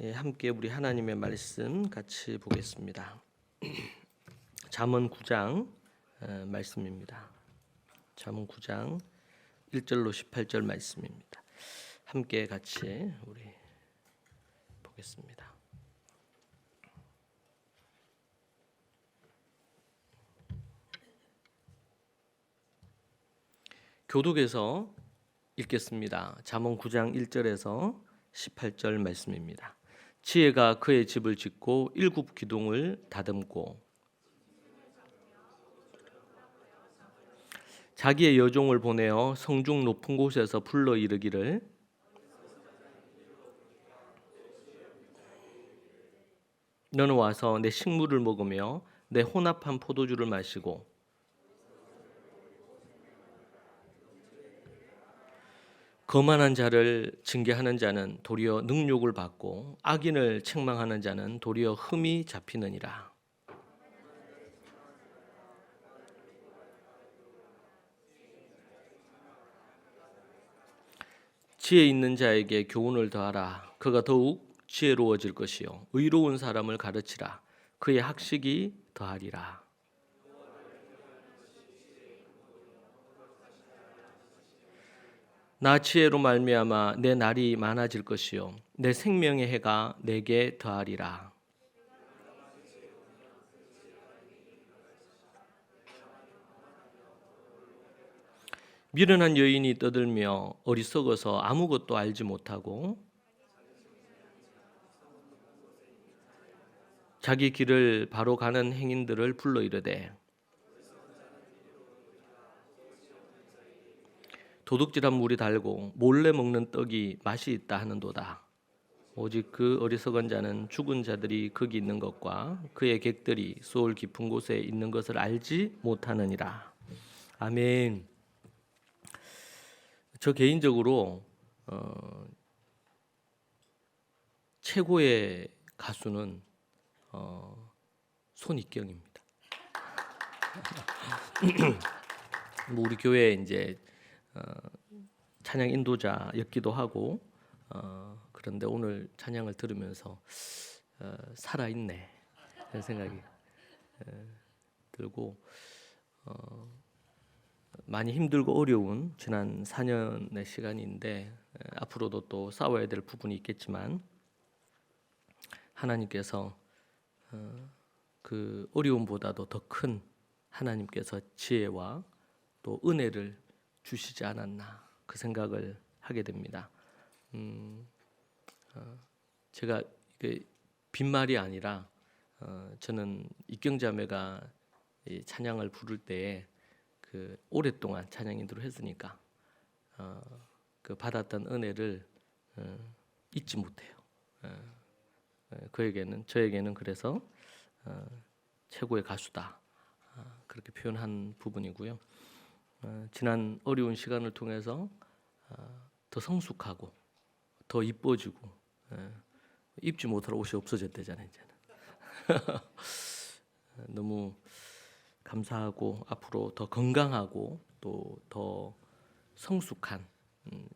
함께 우리 하나님의 말씀 같이 보겠습니다. 잠언 9장 말씀입니다. 잠언 9장 1절로 18절 말씀입니다. 함께 같이 우리 보겠습니다. 교독에서 읽겠습니다. 잠언 9장 1절에서 18절 말씀입니다. 지혜가 그의 집을 짓고 일곱 기둥을 다듬고 자기의 여종을 보내어 성중 높은 곳에서 불러 이르기를 너는 와서 내 식물을 먹으며 내 혼합한 포도주를 마시고 거만한 자를 징계하는 자는 도리어 능욕을 받고 악인을 책망하는 자는 도리어 흠이 잡히느니라. 지혜 있는 자에게 교훈을 더하라. 그가 더욱 지혜로워질 것이요 의로운 사람을 가르치라. 그의 학식이 더하리라. 나 지혜로 말미암아 내 날이 많아질 것이요 내 생명의 해가 내게 더하리라. 미련한 여인이 떠들며 어리석어서 아무것도 알지 못하고 자기 길을 바로 가는 행인들을 불러 이르되 도둑질한 물이 달고 몰래 먹는 떡이 맛이 있다 하는도다. 오직 그 어리석은 자는 죽은 자들이 거기 있는 것과 그의 객들이 수올 깊은 곳에 있는 것을 알지 못하느니라. 아멘. 저 개인적으로 최고의 가수는 손익경입니다. 뭐 우리 교회 이제 찬양 인도자였기도 하고 그런데 오늘 찬양을 들으면서 살아있네 이런 생각이 들고 많이 힘들고 어려운 지난 4년의 시간인데 앞으로도 또 싸워야 될 부분이 있겠지만 하나님께서 그 어려움보다도 더 큰 하나님께서 지혜와 또 은혜를 주시지 않았나 그 생각을 하게 됩니다. 제가 이게 빈말이 아니라 저는 익경자매가 이 찬양을 부를 때에 그 오랫동안 찬양 인도를 했으니까 그 받았던 은혜를 잊지 못해요. 저에게는 그래서 최고의 가수다 그렇게 표현한 부분이고요. 지난 어려운 시간을 통해서 더 성숙하고 더 이뻐지고 입지 못할 옷이 없어졌대잖아요. 이제는 너무 감사하고 앞으로 더 건강하고 또 더 성숙한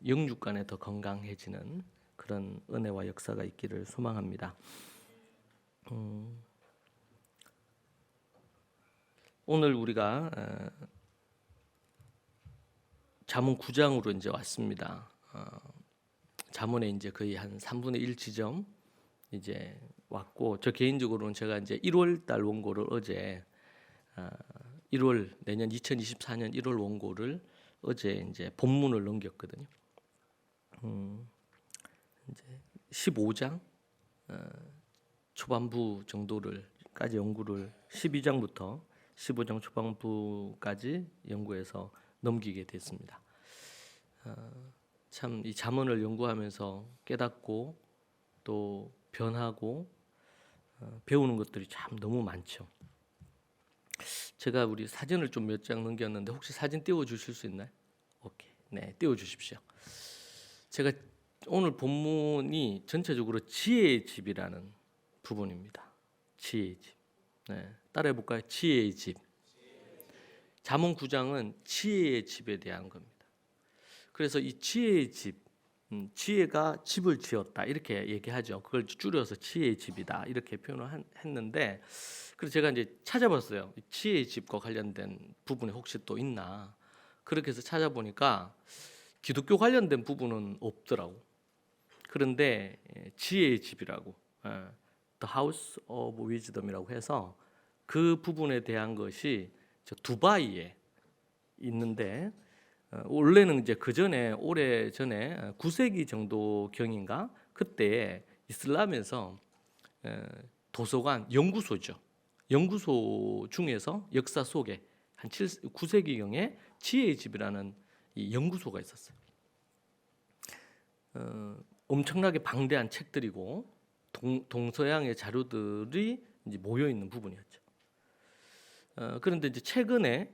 영육간에 더 건강해지는 그런 은혜와 역사가 있기를 소망합니다. 오늘 우리가 잠언 9장으로 이제 왔습니다. 잠언에 이제 거의 한 3분의 1 지점 이제 왔고 저 개인적으로는 제가 이제 1월 달 원고를 어제 1월 내년 2024년 1월 원고를 어제 이제 본문을 넘겼거든요. 이제 15장 초반부 정도를까지 연구를 12장부터 15장 초반부까지 연구해서 넘기게 됐습니다. 참 이 잠언을 연구하면서 깨닫고 또 변하고 배우는 것들이 참 너무 많죠. 제가 우리 사진을 좀 몇 장 넘겼는데 혹시 사진 띄워 주실 수 있나요? 오케이, 네, 띄워 주십시오. 제가 오늘 본문이 전체적으로 지혜의 집이라는 부분입니다. 지혜의 집. 네, 따라해 볼까요? 지혜의 집. 잠언 9장은 지혜의 집에 대한 겁니다. 그래서 이 지혜의 집, 지혜가 집을 지었다 이렇게 얘기하죠. 그걸 줄여서 지혜의 집이다 이렇게 표현을 했는데, 그래서 제가 이제 찾아봤어요. 지혜의 집과 관련된 부분이 혹시 또 있나. 그렇게 해서 찾아보니까 기독교 관련된 부분은 없더라고. 그런데 지혜의 집이라고, The House of Wisdom이라고 해서 그 부분에 대한 것이 저 두바이에 있는데, 원래는 이제 그 전에 오래 전에 9세기 정도 경인가 그때 이슬람에서 도서관 연구소죠. 연구소 중에서 역사 속에 한 9세기 경에 지혜의 집이라는 이 연구소가 있었어요. 엄청나게 방대한 책들이고 동서양의 자료들이 이제 모여 있는 부분이었죠. 그런데 이제 최근에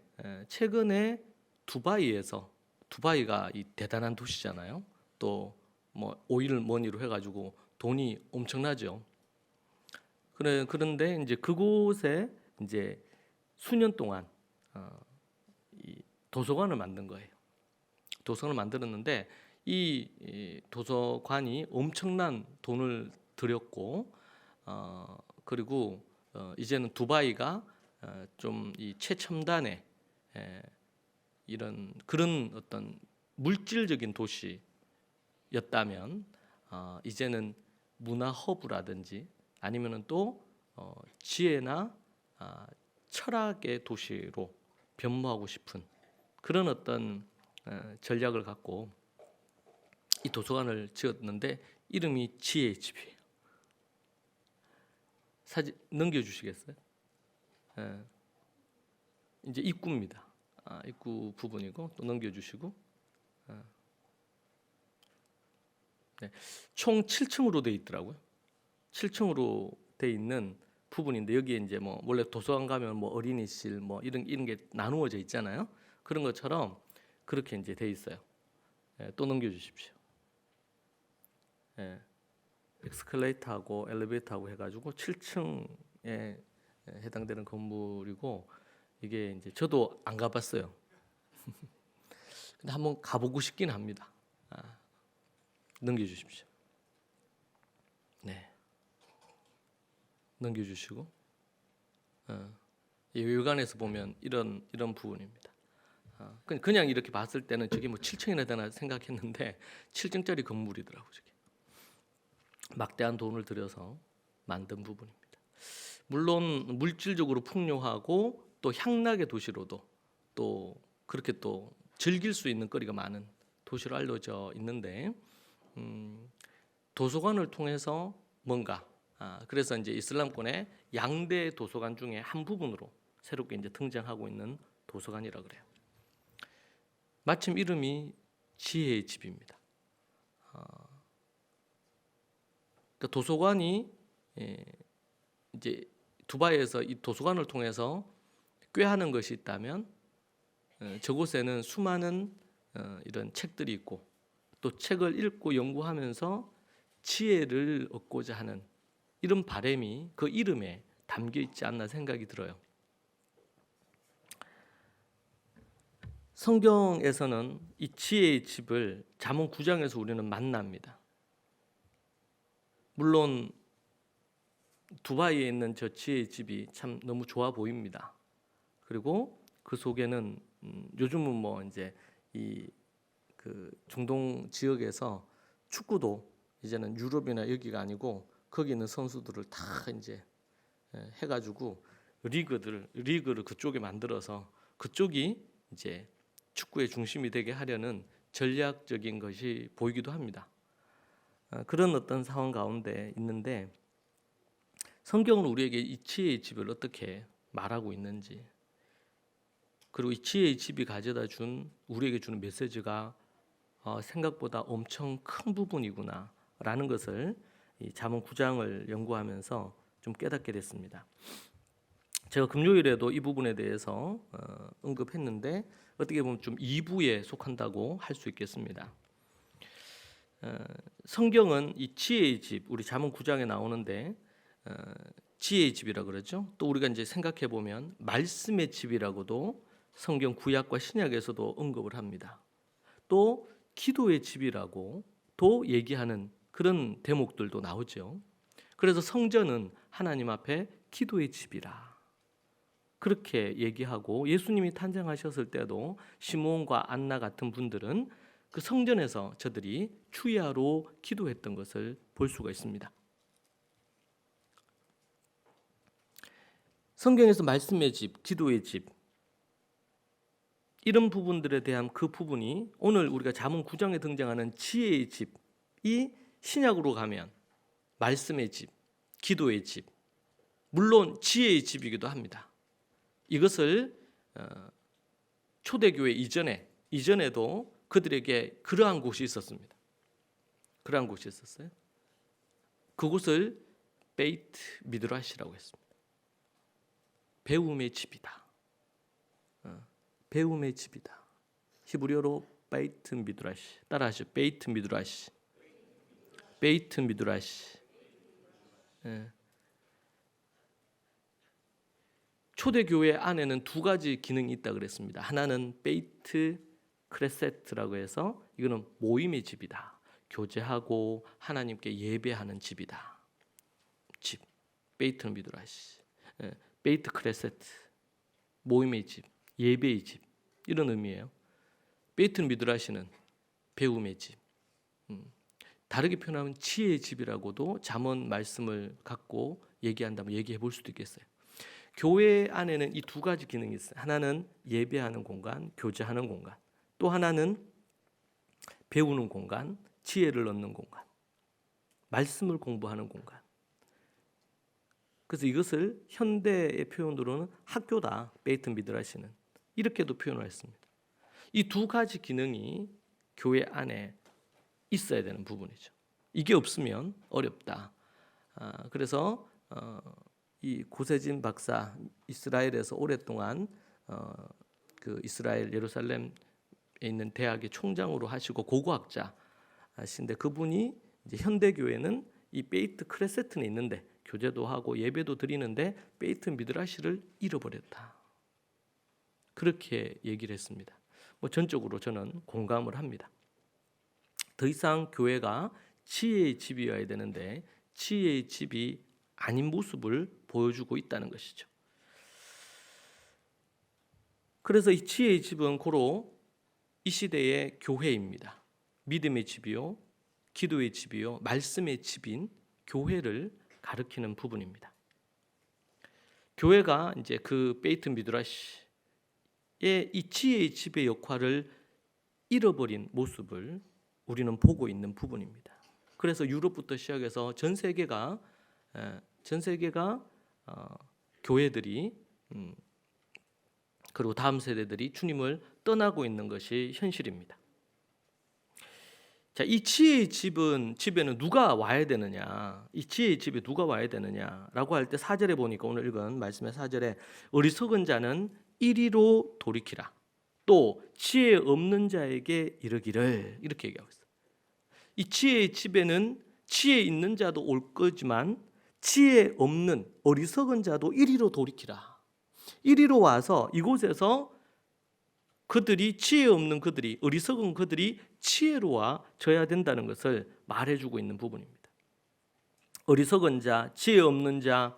두바이가 이 대단한 도시잖아요. 또 뭐 오일 머니로 해가지고 돈이 엄청나죠. 그런데 이제 그곳에 이제 수년 동안 이 도서관을 만든 거예요. 도서관을 만들었는데 이 도서관이 엄청난 돈을 들였고, 그리고 이제는 두바이가 좀 이 최첨단의 이런 그런 어떤 물질적인 도시였다면, 이제는 문화 허브라든지 아니면은 또 지혜나 철학의 도시로 변모하고 싶은 그런 어떤 전략을 갖고 이 도서관을 지었는데 이름이 지혜의 집이에요. 사진 넘겨주시겠어요? 이제 입구입니다. 입구 부분이고 또 넘겨주시고, 네. 총 7층으로 돼 있더라고요. 7층으로 돼 있는 부분인데, 여기에 이제 뭐 원래 도서관 가면 뭐 어린이실 뭐 이런 게 나누어져 있잖아요. 그런 것처럼 그렇게 이제 돼 있어요. 또 넘겨주십시오. 에스컬레이터하고 엘리베이터하고 해가지고 7층에 해당되는 건물이고, 이게 이제 저도 안 가봤어요. 근데 한번 가보고 싶긴 합니다. 넘겨주십시오. 네, 넘겨주시고, 이 외관에서 보면 이런 부분입니다. 그냥 이렇게 봤을 때는 저게 뭐 7층이나 되나 생각했는데 7층짜리 건물이더라고. 저게 막대한 돈을 들여서 만든 부분입니다. 물론 물질적으로 풍요하고 또 향락의 도시로도 또 그렇게 또 즐길 수 있는 거리가 많은 도시로 알려져 있는데, 도서관을 통해서 뭔가, 그래서 이제 이슬람권의 양대 도서관 중에 한 부분으로 새롭게 이제 등장하고 있는 도서관이라 그래요. 마침 이름이 지혜의 집입니다. 그러니까 도서관이 이제 두바이에서 이 도서관을 통해서 꾀하는 것이 있다면, 저곳에는 수많은 이런 책들이 있고 또 책을 읽고 연구하면서 지혜를 얻고자 하는 이런 바람이 그 이름에 담겨 있지 않나 생각이 들어요. 성경에서는 이 지혜의 집을 잠언 9장에서 우리는 만납니다. 물론 두바이에 있는 저 지혜의 집이 참 너무 좋아 보입니다. 그리고 그 속에는 요즘은 뭐 이제 이 그 중동 지역에서 축구도 이제는 유럽이나 여기가 아니고 거기 있는 선수들을 다 이제 해가지고 리그를 그쪽에 만들어서 그쪽이 이제 축구의 중심이 되게 하려는 전략적인 것이 보이기도 합니다. 그런 어떤 상황 가운데 있는데, 성경은 우리에게 이 지혜의 집을 어떻게 말하고 있는지, 그리고 이 지혜의 집이 가져다 준 우리에게 주는 메시지가 생각보다 엄청 큰 부분이구나라는 것을 이 잠언 9장을 연구하면서 좀 깨닫게 됐습니다. 제가 금요일에도 이 부분에 대해서 언급했는데 어떻게 보면 좀 2부에 속한다고 할 수 있겠습니다. 성경은 이 지혜의 집, 우리 잠언 9장에 나오는데 지혜의 집이라 그러죠. 또 우리가 이제 생각해 보면 말씀의 집이라고도 성경 구약과 신약에서도 언급을 합니다. 또 기도의 집이라고 얘기하는 그런 대목들도 나오죠. 그래서 성전은 하나님 앞에 기도의 집이라 그렇게 얘기하고, 예수님이 탄생하셨을 때도 시므온과 안나 같은 분들은 그 성전에서 저들이 추야로 기도했던 것을 볼 수가 있습니다. 성경에서 말씀의 집, 기도의 집, 이런 부분들에 대한 그 부분이 오늘 우리가 잠언 9장에 등장하는 지혜의 집이 신약으로 가면 말씀의 집, 기도의 집, 물론 지혜의 집이기도 합니다. 이것을 초대교회 이전에도 그들에게 그러한 곳이 있었습니다. 그러한 곳이 있었어요. 그곳을 베이트 미드라시라고 했습니다. 배움의 집이다. 배움의 집이다. 히브리어로 베이트 미드라시. 따라하시죠. 베이트 미드라시. 베이트 미드라시. 초대교회 안에는 두 가지 기능이 있다 그랬습니다. 하나는 베이트 크레세트라고 해서 이거는 모임의 집이다. 교제하고 하나님께 예배하는 집이다. 집. 베이트 미드라시. 베이트 크레세트. 모임의 집, 예배의 집, 이런 의미예요. 베이트 미드라시는 배움의 집. 다르게 표현하면 지혜의 집이라고도 잠언 말씀을 갖고 얘기한다면 얘기해 볼 수도 있겠어요. 교회 안에는 이 두 가지 기능이 있어요. 하나는 예배하는 공간, 교제하는 공간. 또 하나는 배우는 공간, 지혜를 얻는 공간. 말씀을 공부하는 공간. 그래서 이것을 현대의 표현으로는 학교다. 베이트 미드라시는 이렇게도 표현을 했습니다. 이 두 가지 기능이 교회 안에 있어야 되는 부분이죠. 이게 없으면 어렵다. 그래서 이 고세진 박사, 이스라엘에서 오랫동안 그 이스라엘 예루살렘에 있는 대학의 총장으로 하시고 고고학자신데, 그분이 이제 현대 교회는 이 베이트 크레세트는 있는데 교제도 하고 예배도 드리는데 베이트 미드라시를 잃어버렸다. 그렇게 얘기를 했습니다. 전적으로 저는 공감을 합니다. 더 이상 교회가 지혜의 집이어야 되는데 지혜의 집이 아닌 모습을 보여주고 있다는 것이죠. 그래서 이 지혜의 집은 고로 이 시대의 교회입니다. 믿음의 집이요, 기도의 집이요, 말씀의 집인 교회를 가리키는 부분입니다. 교회가 이제 그 베이트 미드라시의 이 지혜의 집의 역할을 잃어버린 모습을 우리는 보고 있는 부분입니다. 그래서 유럽부터 시작해서 전 세계가 교회들이 그리고 다음 세대들이 주님을 떠나고 있는 것이 현실입니다. 자, 이 지혜의 집에는 누가 와야 되느냐? 이 지혜의 집에 누가 와야 되느냐라고 할 때 4절에 보니까 오늘 읽은 말씀의 4절에 어리석은 자는 이리로 돌이키라. 또 지혜 없는 자에게 이르기를, 이렇게 얘기하고 있어요. 이 지혜의 집에는 지혜 있는 자도 올 거지만 지혜 없는 어리석은 자도 이리로 돌이키라. 이리로 와서 이곳에서 그들이 지혜 없는 그들이, 어리석은 그들이 지혜로워져야 된다는 것을 말해주고 있는 부분입니다. 어리석은 자, 지혜 없는 자,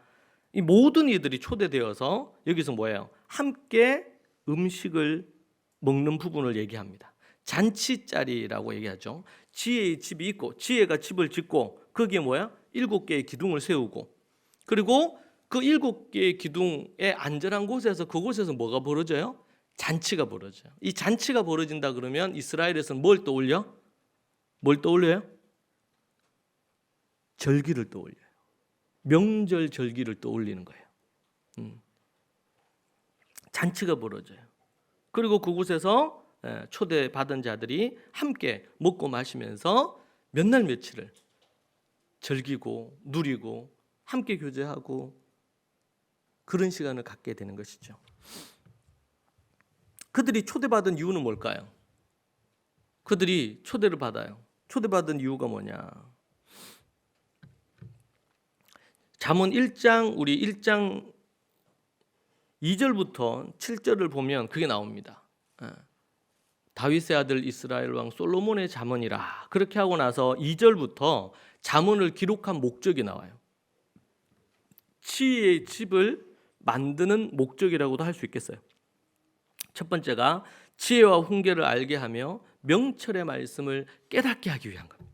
이 모든 이들이 초대되어서 여기서 뭐예요? 함께 음식을 먹는 부분을 얘기합니다. 잔치자리라고 얘기하죠. 지혜의 집이 있고 지혜가 집을 짓고 거기에 뭐야? 7개의 기둥을 세우고, 그리고 그 7개의 기둥의 안전한 곳에서, 그곳에서 뭐가 벌어져요? 잔치가 벌어져요. 이 잔치가 벌어진다 그러면 이스라엘에서는 뭘 떠올려? 뭘 떠올려요? 절기를 떠올려요. 명절 절기를 떠올리는 거예요. 잔치가 벌어져요. 그리고 그곳에서 초대받은 자들이 함께 먹고 마시면서 몇 날 며칠을 즐기고 누리고 함께 교제하고 그런 시간을 갖게 되는 것이죠. 그들이 초대받은 이유는 뭘까요? 그들이 초대를 받아요. 초대받은 이유가 뭐냐? 잠언 1장, 우리 1장 2절부터 7절을 보면 그게 나옵니다. 다윗의 아들 이스라엘 왕 솔로몬의 잠언이라. 그렇게 하고 나서 2절부터 잠언을 기록한 목적이 나와요. 지혜의 집을 만드는 목적이라고도 할 수 있겠어요. 첫 번째가 지혜와 훈계를 알게 하며 명철의 말씀을 깨닫게 하기 위한 겁니다.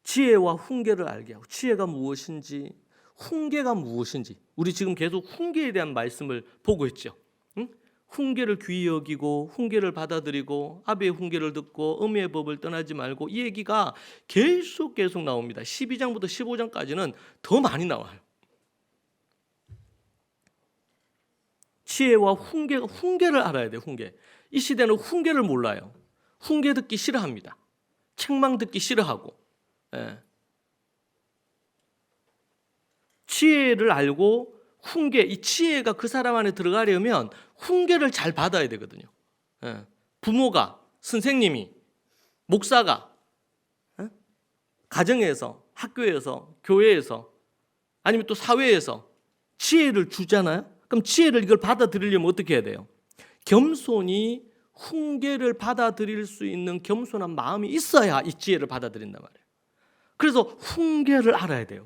지혜와 훈계를 알게 하고, 지혜가 무엇인지 훈계가 무엇인지, 우리 지금 계속 훈계에 대한 말씀을 보고 있죠. 응? 훈계를 귀히 여기고 훈계를 받아들이고 아비의 훈계를 듣고 어미의 법을 떠나지 말고, 이 얘기가 계속 나옵니다. 12장부터 15장까지는 더 많이 나와요. 지혜와 훈계를 알아야 돼요. 훈계. 이 시대는 훈계를 몰라요. 훈계 듣기 싫어합니다. 책망 듣기 싫어하고. 예. 지혜를 알고 훈계, 이 지혜가 그 사람 안에 들어가려면 훈계를 잘 받아야 되거든요. 예. 부모가, 선생님이, 목사가, 예? 가정에서, 학교에서, 교회에서, 아니면 또 사회에서 지혜를 주잖아요. 그럼 지혜를 이걸 받아들이려면 어떻게 해야 돼요? 겸손히 훈계를 받아들일 수 있는 겸손한 마음이 있어야 이 지혜를 받아들인단 말이에요. 그래서 훈계를 알아야 돼요.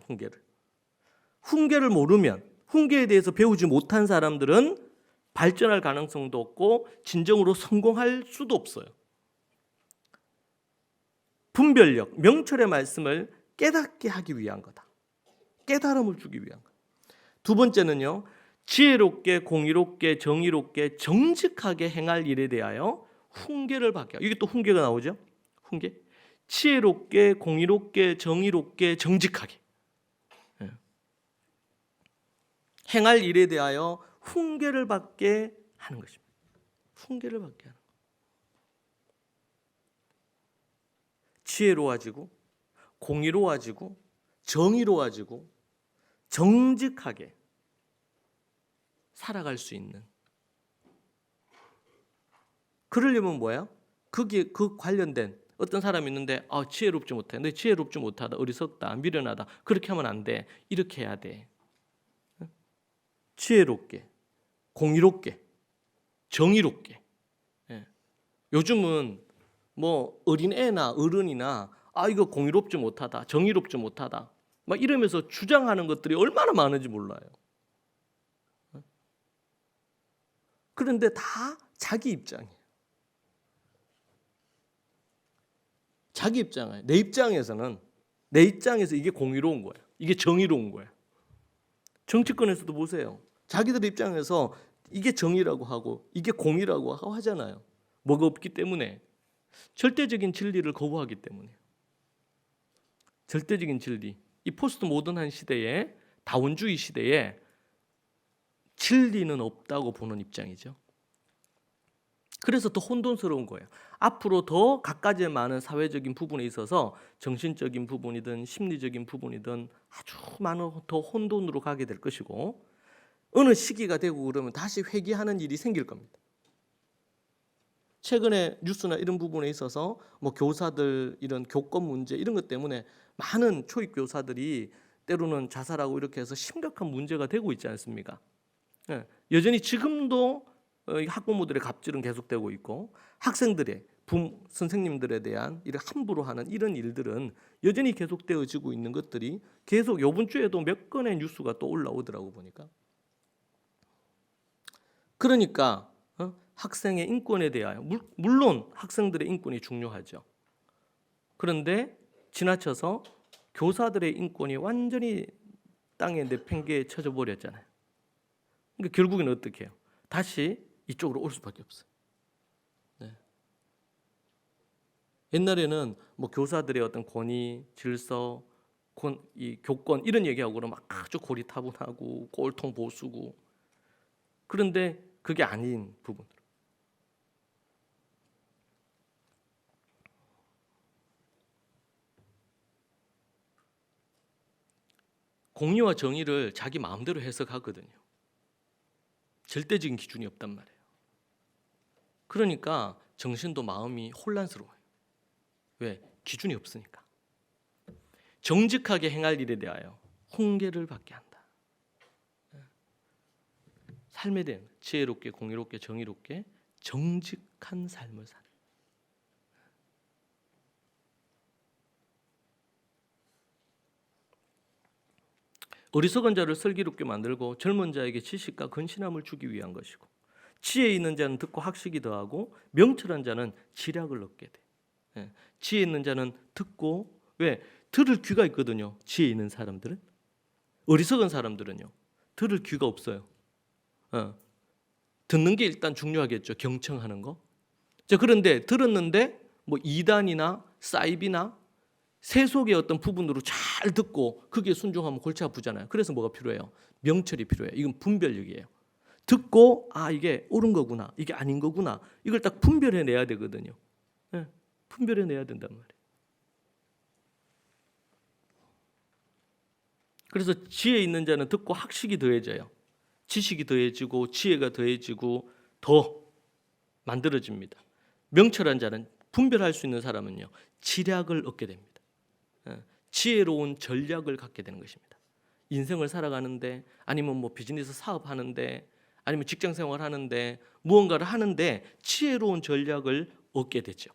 훈계를 모르면, 훈계에 대해서 배우지 못한 사람들은 발전할 가능성도 없고 진정으로 성공할 수도 없어요. 분별력, 명철의 말씀을 깨닫게 하기 위한 거다. 깨달음을 주기 위한 거다. 두 번째는요, 지혜롭게, 공의롭게, 정의롭게, 정직하게 행할 일에 대하여 훈계를 받게 하고. 이게 또 훈계가 나오죠. 훈계. 지혜롭게, 공의롭게, 정의롭게, 정직하게 행할 일에 대하여 훈계를 받게 하는 것입니다. 훈계를 받게 하는 것. 지혜로워지고 공의로워지고 정의로워지고 정직하게 살아갈 수 있는. 그러려면 뭐예요? 그 관련된 어떤 사람이 있는데, 지혜롭지 못해. 너 지혜롭지 못하다. 어리석다. 미련하다. 그렇게 하면 안 돼. 이렇게 해야 돼. 지혜롭게, 공의롭게, 정의롭게. 요즘은 뭐 어린애나 어른이나 이거 공의롭지 못하다, 정의롭지 못하다 막 이러면서 주장하는 것들이 얼마나 많은지 몰라요. 그런데 다 자기 입장이에요. 자기 입장이에요. 내 입장에서 이게 공의로운 거예요. 이게 정의로운 거예요. 정치권에서도 보세요. 자기들 입장에서 이게 정의라고 하고 이게 공의라고 하잖아요. 뭐가 없기 때문에. 절대적인 진리를 거부하기 때문에. 절대적인 진리. 이 포스트 모던한 시대에, 다원주의 시대에 진리는 없다고 보는 입장이죠. 그래서 더 혼돈스러운 거예요. 앞으로 더 갖가지 많은 사회적인 부분에 있어서 정신적인 부분이든 심리적인 부분이든 아주 많은 더 혼돈으로 가게 될 것이고, 어느 시기가 되고 그러면 다시 회귀하는 일이 생길 겁니다. 최근에 뉴스나 이런 부분에 있어서 뭐 교사들 이런 교권 문제 이런 것 때문에 많은 초입 교사들이 때로는 자살하고 이렇게 해서 심각한 문제가 되고 있지 않습니까? 여전히 지금도 학부모들의 갑질은 계속되고 있고, 학생들의 선생님들에 대한 이런 함부로 하는 이런 일들은 여전히 계속되어지고 있는 것들이 계속 이번 주에도 몇 건의 뉴스가 또 올라오더라고 보니까. 그러니까 학생의 인권에 대하여, 물론 학생들의 인권이 중요하죠. 그런데 지나쳐서 교사들의 인권이 완전히 땅에 내팽개에 쳐져 버렸잖아요. 그러니까 결국에는 어떻게 해요? 다시 이쪽으로 올 수밖에 없어요. 네. 옛날에는 뭐 교사들의 어떤 권위, 질서, 이 교권 이런 얘기하고 그러면 아주 고리타분하고 꼴통 보수고, 그런데 그게 아닌 부분. 공의와 정의를 자기 마음대로 해석하거든요. 절대적인 기준이 없단 말이에요. 그러니까 정신도 마음이 혼란스러워요. 왜? 기준이 없으니까. 정직하게 행할 일에 대하여 훈계를 받게 한다. 삶에 대한 지혜롭게, 공의롭게, 정의롭게, 정직한 삶을 사는. 어리석은 자를 슬기롭게 만들고 젊은 자에게 지식과 근신함을 주기 위한 것이고, 지혜 있는 자는 듣고 학식이 더하고 명철한 자는 지략을 얻게 돼. 지혜 있는 자는 듣고, 왜? 들을 귀가 있거든요. 지혜 있는 사람들은. 어리석은 사람들은요, 들을 귀가 없어요. 듣는 게 일단 중요하겠죠. 경청하는 거. 자, 그런데 들었는데 뭐 이단이나 사이비나 세속의 어떤 부분으로 잘 듣고 그게 순종하면 골치 아프잖아요. 그래서 뭐가 필요해요? 명철이 필요해요. 이건 분별력이에요. 듣고 이게 옳은 거구나, 이게 아닌 거구나, 이걸 딱 분별해내야 되거든요. 분별해내야 된단 말이에요. 그래서 지혜 있는 자는 듣고 학식이 더해져요. 지식이 더해지고 지혜가 더해지고 더 만들어집니다. 명철한 자는, 분별할 수 있는 사람은요, 지략을 얻게 됩니다. 지혜로운 전략을 갖게 되는 것입니다. 인생을 살아가는데, 아니면 뭐 비즈니스 사업하는데, 아니면 직장 생활하는데, 무언가를 하는데 지혜로운 전략을 얻게 되죠.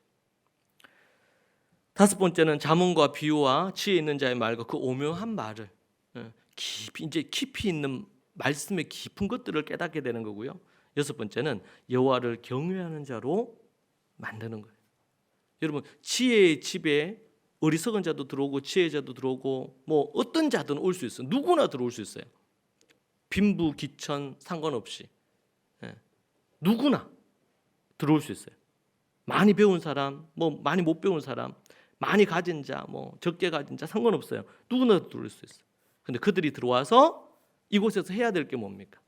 다섯 번째는 잠언과 비유와 지혜 있는 자의 말과 그 오묘한 말을 깊이 있는 말씀의 깊은 것들을 깨닫게 되는 거고요. 여섯 번째는 여호와를 경외하는 자로 만드는 거예요. 여러분, 지혜의 집에 어리석은 자도 들어오고 지혜자도 들어오고 뭐 어떤 자든 올 수 있어요. 누구나 들어올 수 있어요. 빈부 기천 상관없이 누구나 들어올 수 있어요. 많이 배운 사람, 뭐 많이 못 배운 사람, 많이 가진 자, 뭐 적게 가진 자 상관없어요. 누구나 들어올 수 있어요. 근데 그들이 들어와서 이곳에서 해야 될 게 뭡니까?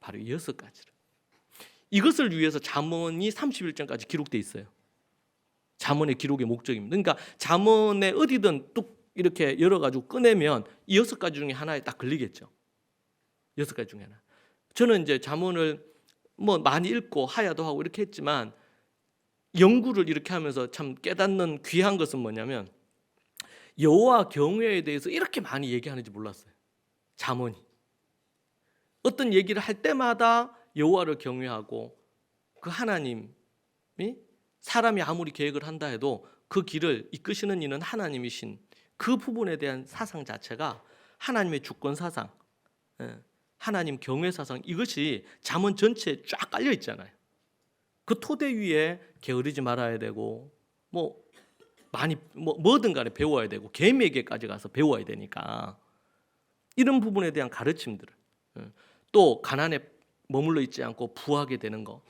바로 이 6가지를. 이것을 위해서 잠언이 31장까지 기록돼 있어요. 잠언의 기록의 목적입니다. 그러니까 잠언에 어디든 뚝 이렇게 열어가지고 꺼내면 이 6가지 중에 하나에 딱 걸리겠죠. 6가지 중에 하나. 저는 이제 잠언을 뭐 많이 읽고 하야도 하고 이렇게 했지만, 연구를 이렇게 하면서 참 깨닫는 귀한 것은 뭐냐면, 여호와 경외에 대해서 이렇게 많이 얘기하는지 몰랐어요. 잠언이. 어떤 얘기를 할 때마다 여호와를 경외하고, 그 하나님이, 사람이 아무리 계획을 한다 해도 그 길을 이끄시는 이는 하나님이신 그 부분에 대한 사상 자체가 하나님의 주권 사상, 하나님 경외 사상, 이것이 잠언 전체에 쫙 깔려 있잖아요. 그 토대 위에 게으르지 말아야 되고, 뭐 많이 뭐든 간에 배워야 되고, 개미에게까지 가서 배워야 되니까 이런 부분에 대한 가르침들을, 또 가난에 머물러 있지 않고 부하게 되는 거,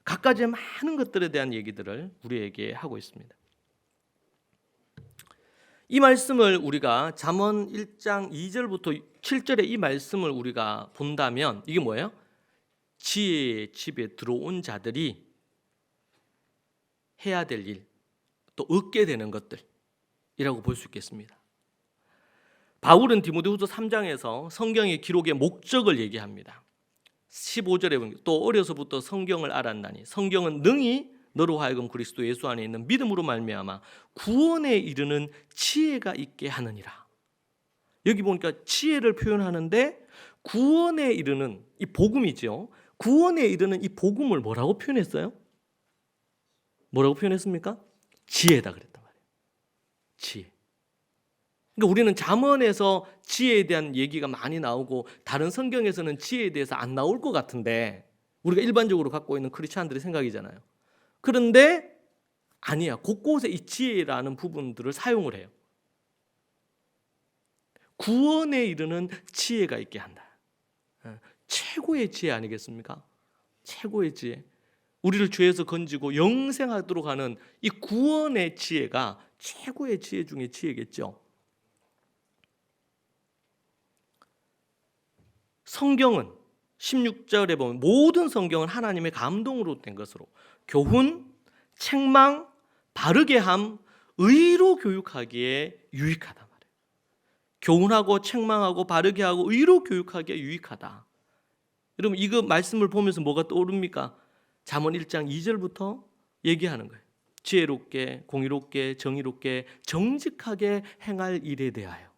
갖가지 많은 것들에 대한 얘기들을 우리에게 하고 있습니다. 이 말씀을 우리가 잠언 1장 2절부터 7절의 이 말씀을 우리가 본다면 이게 뭐예요? 지혜의 집에 들어온 자들이 해야 될 일, 또 얻게 되는 것들이라고 볼 수 있겠습니다. 바울은 디모데후서 3장에서 성경의 기록의 목적을 얘기합니다. 15절에 보면 또 어려서부터 성경을 알았나니 성경은 능히 너로 하여금 그리스도 예수 안에 있는 믿음으로 말미암아 구원에 이르는 지혜가 있게 하느니라. 여기 보니까 지혜를 표현하는데 구원에 이르는 이 복음이죠. 구원에 이르는 이 복음을 뭐라고 표현했어요? 뭐라고 표현했습니까? 지혜다 그랬단 말이에요. 지혜. 그러니까 우리는 잠언에서 지혜에 대한 얘기가 많이 나오고 다른 성경에서는 지혜에 대해서 안 나올 것 같은데, 우리가 일반적으로 갖고 있는 크리스찬들의 생각이잖아요. 그런데 아니야. 곳곳에 이 지혜라는 부분들을 사용을 해요. 구원에 이르는 지혜가 있게 한다. 최고의 지혜 아니겠습니까? 최고의 지혜. 우리를 죄에서 건지고 영생하도록 하는 이 구원의 지혜가 최고의 지혜 중에 지혜겠죠. 성경은 16절에 보면 모든 성경은 하나님의 감동으로 된 것으로 교훈, 책망, 바르게 함, 의로 교육하기에 유익하다 말이에요. 교훈하고 책망하고 바르게 하고 의로 교육하기에 유익하다. 여러분, 이거 말씀을 보면서 뭐가 떠오릅니까? 잠언 1장 2절부터 얘기하는 거예요. 지혜롭게, 공의롭게, 정의롭게, 정직하게 행할 일에 대하여.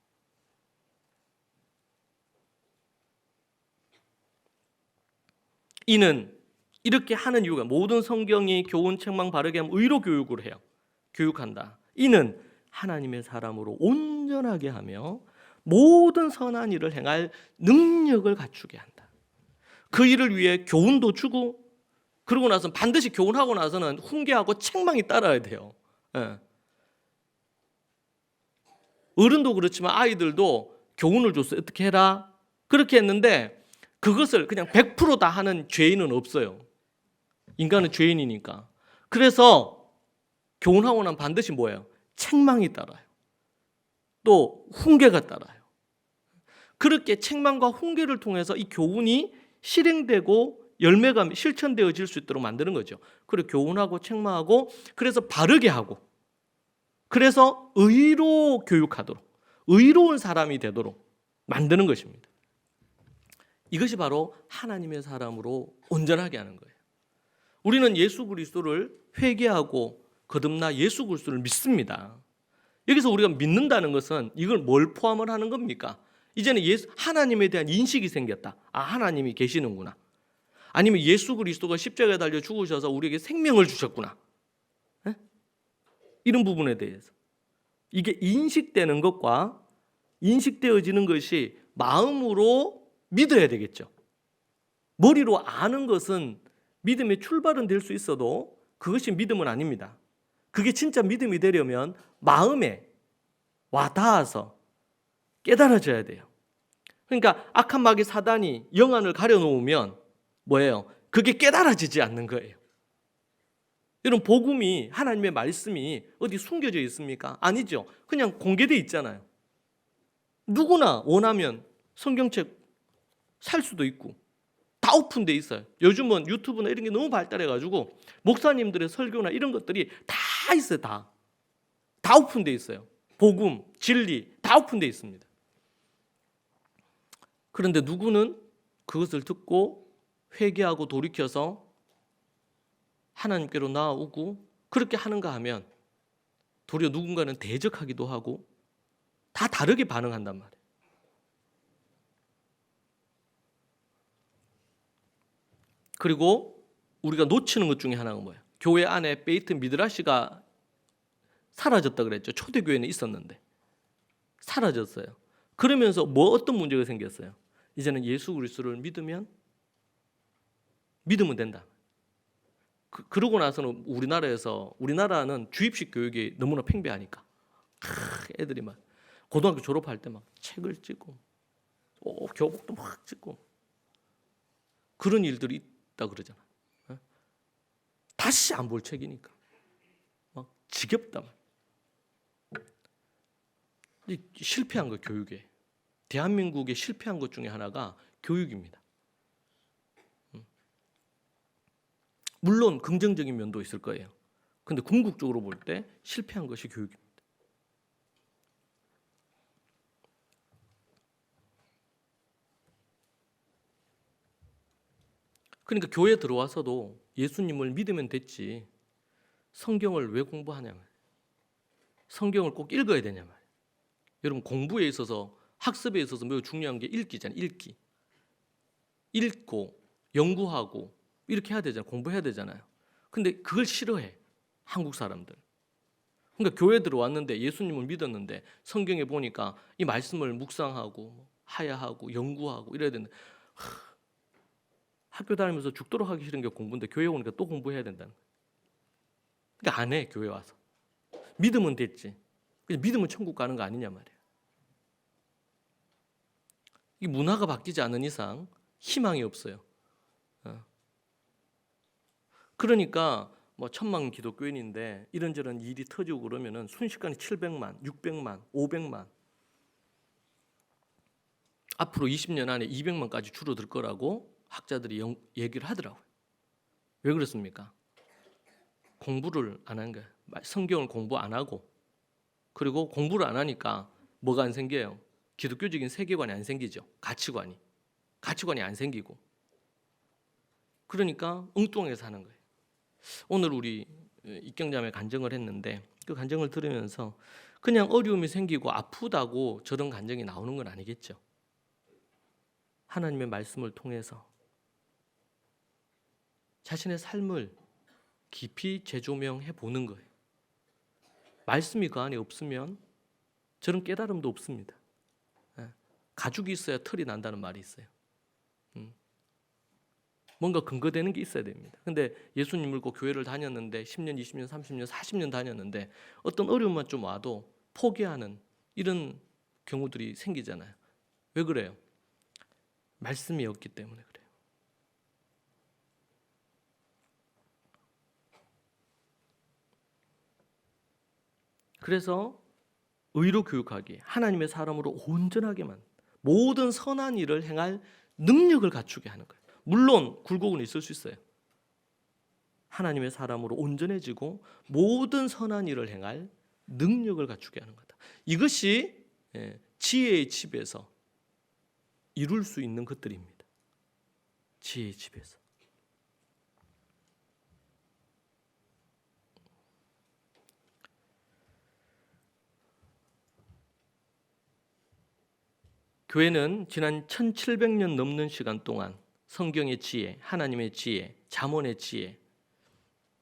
이는 이렇게 하는 이유가 모든 성경이 교훈 책망 바르게 하면 의로 교육을 해요. 교육한다. 이는 하나님의 사람으로 온전하게 하며 모든 선한 일을 행할 능력을 갖추게 한다. 그 일을 위해 교훈도 주고 그러고 나서 반드시 교훈하고 나서는 훈계하고 책망이 따라야 돼요. 예. 어른도 그렇지만 아이들도 교훈을 줬어요. 어떻게 해라? 그렇게 했는데 그것을 그냥 100% 다 하는 죄인은 없어요. 인간은 죄인이니까. 그래서 교훈하고 나면 반드시 뭐예요? 책망이 따라요. 또 훈계가 따라요. 그렇게 책망과 훈계를 통해서 이 교훈이 실행되고 열매가 실천되어질 수 있도록 만드는 거죠. 그리고 교훈하고 책망하고 그래서 바르게 하고 그래서 의로 교육하도록 의로운 사람이 되도록 만드는 것입니다. 이것이 바로 하나님의 사람으로 온전하게 하는 거예요. 우리는 예수 그리스도를 회개하고 거듭나 예수 그리스도를 믿습니다. 여기서 우리가 믿는다는 것은 이걸 뭘 포함을 하는 겁니까? 이제는 하나님에 대한 인식이 생겼다. 아, 하나님이 계시는구나. 아니면 예수 그리스도가 십자가에 달려 죽으셔서 우리에게 생명을 주셨구나. 에? 이런 부분에 대해서 이게 인식되는 것과 인식되어지는 것이 마음으로 믿어야 되겠죠. 머리로 아는 것은 믿음의 출발은 될 수 있어도 그것이 믿음은 아닙니다. 그게 진짜 믿음이 되려면 마음에 와 닿아서 깨달아져야 돼요. 그러니까 악한 마귀 사단이 영안을 가려놓으면 뭐예요? 그게 깨달아지지 않는 거예요. 이런 복음이 하나님의 말씀이 어디 숨겨져 있습니까? 아니죠. 그냥 공개되어 있잖아요. 누구나 원하면 성경책 살 수도 있고 다 오픈되어 있어요. 요즘은 유튜브나 이런 게 너무 발달해가지고 목사님들의 설교나 이런 것들이 다 있어요. 다 오픈되어 있어요. 복음, 진리 다 오픈되어 있습니다. 그런데 누구는 그것을 듣고 회개하고 돌이켜서 하나님께로 나아오고 그렇게 하는가 하면 도리어 누군가는 대적하기도 하고 다 다르게 반응한단 말이에요. 그리고 우리가 놓치는 것 중에 하나가 뭐예요? 교회 안에 베이트 미드라시가 사라졌다 그랬죠. 초대교회는 있었는데 사라졌어요. 그러면서 어떤 문제가 생겼어요? 이제는 예수 그리스도를 믿으면 된다. 그러고 나서는 우리나라는 주입식 교육이 너무나 팽배하니까 애들이 막 고등학교 졸업할 때 막 책을 찍고 교복도 막 찍고 그런 일들이 있다 그러잖아. 다시 안 볼 책이니까 막 지겹다. 실패한 거 교육에 대한민국에 실패한 것 중에 하나가 교육입니다. 물론 긍정적인 면도 있을 거예요. 근데 궁극적으로 볼 때 실패한 것이 교육입니다. 그러니까 교회에 들어와서도 예수님을 믿으면 됐지 성경을 왜 공부하냐 말이에요. 성경을 꼭 읽어야 되냐 말이에요. 여러분 공부에 있어서 학습에 있어서 매우 중요한 게 읽기잖아요. 읽고 연구하고 이렇게 해야 되잖아요. 공부해야 되잖아요. 근데 그걸 싫어해 한국 사람들. 그러니까 교회 들어왔는데 예수님을 믿었는데 성경에 보니까 이 말씀을 묵상하고 하야하고 연구하고 이래야 되는데 학교 다니면서 죽도록 하기 싫은 게 공부인데 교회 오니까 또 공부해야 된다는 거예요. 그러니까 안 해 교회 와서. 믿으면 됐지. 그냥 믿으면 천국 가는 거 아니냐 말이에요. 이 문화가 바뀌지 않은 이상 희망이 없어요. 그러니까 뭐 1000만 기독교인인데 이런저런 일이 터지고 그러면은 순식간에 700만, 600만, 500만 앞으로 20년 안에 200만까지 줄어들 거라고 학자들이 얘기를 하더라고요. 왜 그렇습니까? 공부를 안 한 거예요. 성경을 공부 안 하고 그리고 공부를 안 하니까 뭐가 안 생겨요? 기독교적인 세계관이 안 생기죠. 가치관이 안 생기고 그러니까 엉뚱하게 사는 거예요. 오늘 우리 입경자매 간증을 했는데 그 간증을 들으면서 그냥 어려움이 생기고 아프다고 저런 간증이 나오는 건 아니겠죠. 하나님의 말씀을 통해서 자신의 삶을 깊이 재조명해 보는 거예요. 말씀이 그 안에 없으면 저런 깨달음도 없습니다. 가죽이 있어야 털이 난다는 말이 있어요. 뭔가 근거되는 게 있어야 됩니다. 근데 예수님 믿고 교회를 다녔는데 10년, 20년, 30년, 40년 다녔는데 어떤 어려움만 좀 와도 포기하는 이런 경우들이 생기잖아요. 왜 그래요? 말씀이 없기 때문에 그래요. 그래서 의로 교육하기, 하나님의 사람으로 온전하게만 모든 선한 일을 행할 능력을 갖추게 하는 거예요. 물론 굴곡은 있을 수 있어요. 하나님의 사람으로 온전해지고 모든 선한 일을 행할 능력을 갖추게 하는 거다. 이것이 지혜의 집에서 이룰 수 있는 것들입니다. 지혜의 집에서. 교회는 지난 1700년 넘는 시간 동안 성경의 지혜, 하나님의 지혜, 잠언의 지혜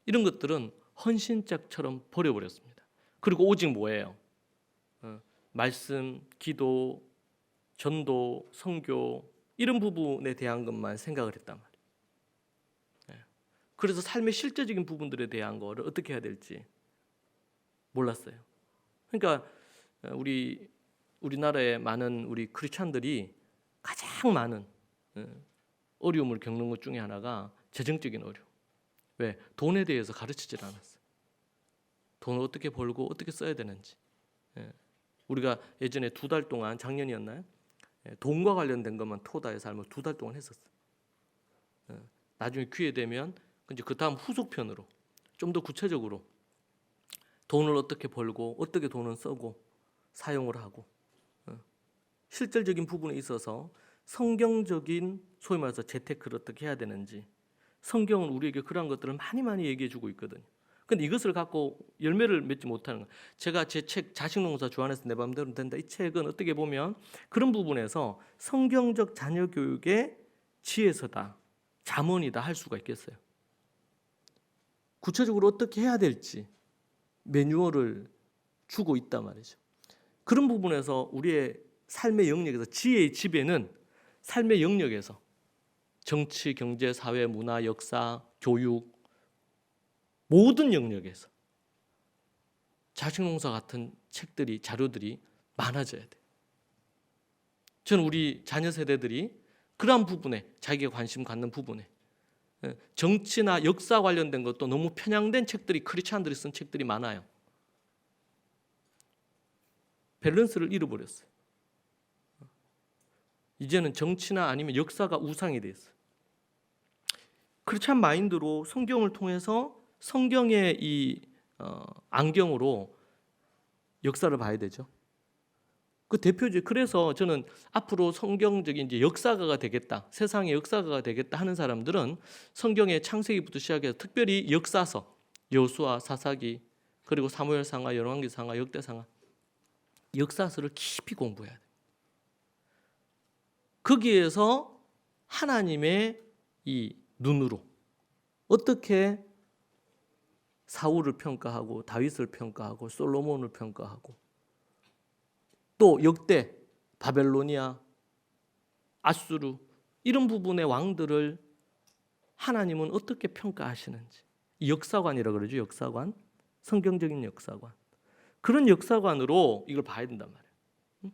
이런 것들은 헌신짝처럼 버려버렸습니다. 그리고 오직 뭐예요? 말씀, 기도, 전도, 선교 이런 부분에 대한 것만 생각을 했단 말이에요. 그래서 삶의 실제적인 부분들에 대한 거를 어떻게 해야 될지 몰랐어요. 그러니까 우리나라의 많은 우리 크리스찬들이 가장 많은 어려움을 겪는 것 중에 하나가 재정적인 어려움. 왜? 돈에 대해서 가르치질 않았어요. 돈을 어떻게 벌고 어떻게 써야 되는지. 우리가 예전에 2달 동안, 작년이었나요? 돈과 관련된 것만 토다의 삶을 2달 동안 했었어요. 나중에 기회 되면 이제 그 다음 후속편으로 좀 더 구체적으로 돈을 어떻게 벌고 어떻게 돈을 쓰고 사용을 하고 실질적인 부분에 있어서 성경적인 소위 말해서 재테크를 어떻게 해야 되는지 성경은 우리에게 그런 것들을 많이 얘기해 주고 있거든요. 근데 이것을 갖고 열매를 맺지 못하는 거예요. 제가 제 책 자식농사 주안에서 내 맘대로 된다. 이 책은 어떻게 보면 그런 부분에서 성경적 자녀 교육의 지혜서다, 잠언이다 할 수가 있겠어요. 구체적으로 어떻게 해야 될지 매뉴얼을 주고 있단 말이죠. 그런 부분에서 우리의 삶의 영역에서 지혜의 집에는 삶의 영역에서 정치, 경제, 사회, 문화, 역사, 교육 모든 영역에서 자식농사 같은 책들이 자료들이 많아져야 돼요. 저는 우리 자녀 세대들이 그러한 부분에 자기가 관심 갖는 부분에 정치나 역사 관련된 것도 너무 편향된 책들이 크리스찬들이 쓴 책들이 많아요. 밸런스를 잃어버렸어요. 이제는 정치나 아니면 역사가 우상이 됐어요. 크리스찬 마인드로 성경을 통해서 성경의 이 안경으로 역사를 봐야 되죠. 그 대표적. 그래서 저는 앞으로 성경적인 이제 역사가가 되겠다, 세상의 역사가가 되겠다 하는 사람들은 성경의 창세기부터 시작해서 특별히 역사서, 여호수아, 사사기, 그리고 사무엘상하, 열왕기상하, 역대상하 역사서를 깊이 공부해야 돼요. 거기에서 하나님의 이 눈으로 어떻게 사울을 평가하고 다윗을 평가하고 솔로몬을 평가하고 또 역대 바벨로니아, 아수르 이런 부분의 왕들을 하나님은 어떻게 평가하시는지 이 역사관이라고 그러죠. 역사관, 성경적인 역사관. 그런 역사관으로 이걸 봐야 된단 말이에요.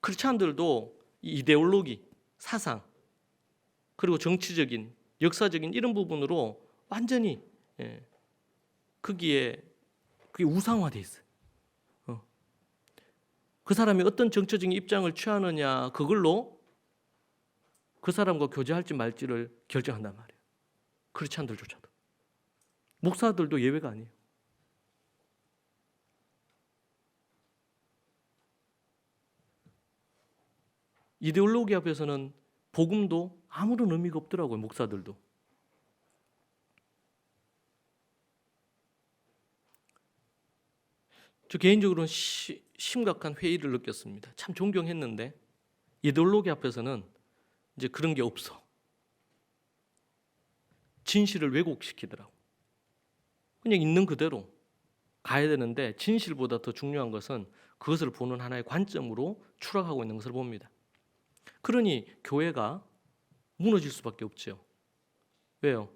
크리스찬들도 이데올로기, 사상 그리고 정치적인, 역사적인 이런 부분으로 완전히 거기에 그게 우상화돼 있어요. 그 사람이 어떤 정치적인 입장을 취하느냐 그걸로 그 사람과 교제할지 말지를 결정한단 말이에요. 크리스찬들조차도. 목사들도 예외가 아니에요. 이데올로기 앞에서는 복음도 아무런 의미가 없더라고요. 목사들도. 저 개인적으로는 심각한 회의를 느꼈습니다. 참 존경했는데 이데올로기 앞에서는 이제 그런 게 없어. 진실을 왜곡시키더라고. 그냥 있는 그대로 가야 되는데 진실보다 더 중요한 것은 그것을 보는 하나의 관점으로 추락하고 있는 것을 봅니다. 그러니 교회가 무너질 수밖에 없죠. 왜요?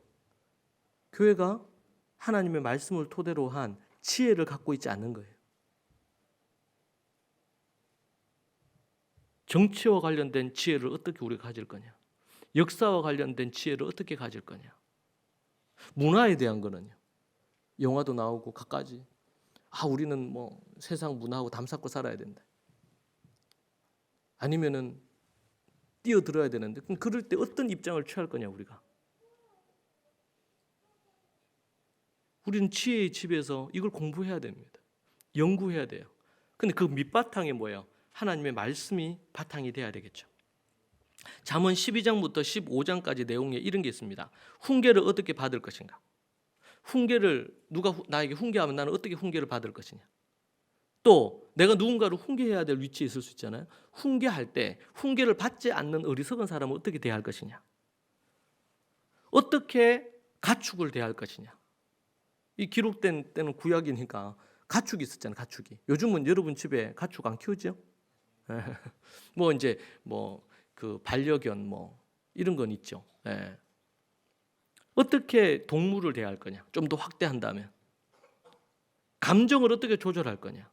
교회가 하나님의 말씀을 토대로 한 지혜를 갖고 있지 않는 거예요. 정치와 관련된 지혜를 어떻게 우리가 가질 거냐? 역사와 관련된 지혜를 어떻게 가질 거냐? 문화에 대한 거는요. 영화도 나오고 갖가지. 우리는 뭐 세상 문화하고 담쌓고 살아야 된다. 아니면은 뛰어들어야 되는데 그럼 그럴 때 어떤 입장을 취할 거냐 우리가? 우리는 지혜의 집에서 이걸 공부해야 됩니다. 연구해야 돼요. 근데 그 밑바탕이 뭐예요? 하나님의 말씀이 바탕이 돼야 되겠죠. 잠언 12장부터 15장까지 내용에 이런 게 있습니다. 훈계를 어떻게 받을 것인가? 훈계를 누가 나에게 훈계하면 나는 어떻게 훈계를 받을 것이냐? 또 내가 누군가를 훈계해야 될 위치에 있을 수 있잖아요. 훈계할 때 훈계를 받지 않는 어리석은 사람은 어떻게 대할 것이냐? 어떻게 가축을 대할 것이냐? 이 기록된 때는 구약이니까 가축이 있었잖아요. 가축이. 요즘은 여러분 집에 가축 안 키우죠? 뭐 이제 뭐 그 반려견 뭐 이런 건 있죠. 예. 어떻게 동물을 대할 거냐? 좀 더 확대한다면 감정을 어떻게 조절할 거냐?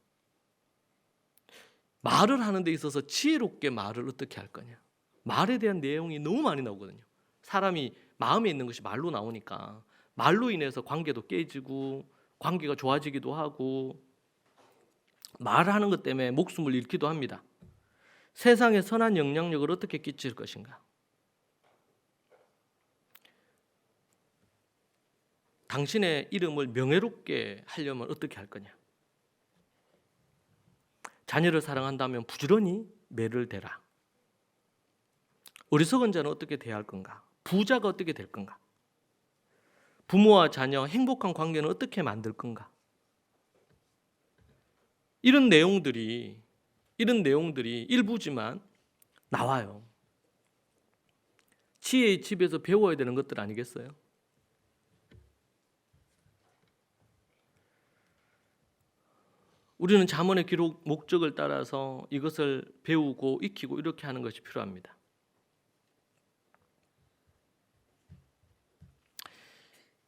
말을 하는 데 있어서 지혜롭게 말을 어떻게 할 거냐? 말에 대한 내용이 너무 많이 나오거든요. 사람이 마음에 있는 것이 말로 나오니까 말로 인해서 관계도 깨지고 관계가 좋아지기도 하고 말하는 것 때문에 목숨을 잃기도 합니다. 세상에 선한 영향력을 어떻게 끼칠 것인가? 당신의 이름을 명예롭게 하려면 어떻게 할 거냐? 자녀를 사랑한다면 부지런히 매를 대라. 어리석은 자는 어떻게 대할 건가? 부자가 어떻게 될 건가? 부모와 자녀 행복한 관계는 어떻게 만들 건가? 이런 내용들이 일부지만 나와요. 지혜의 집에서 배워야 되는 것들 아니겠어요? 우리는 잠언의 기록 목적을 따라서 이것을 배우고 익히고 이렇게 하는 것이 필요합니다.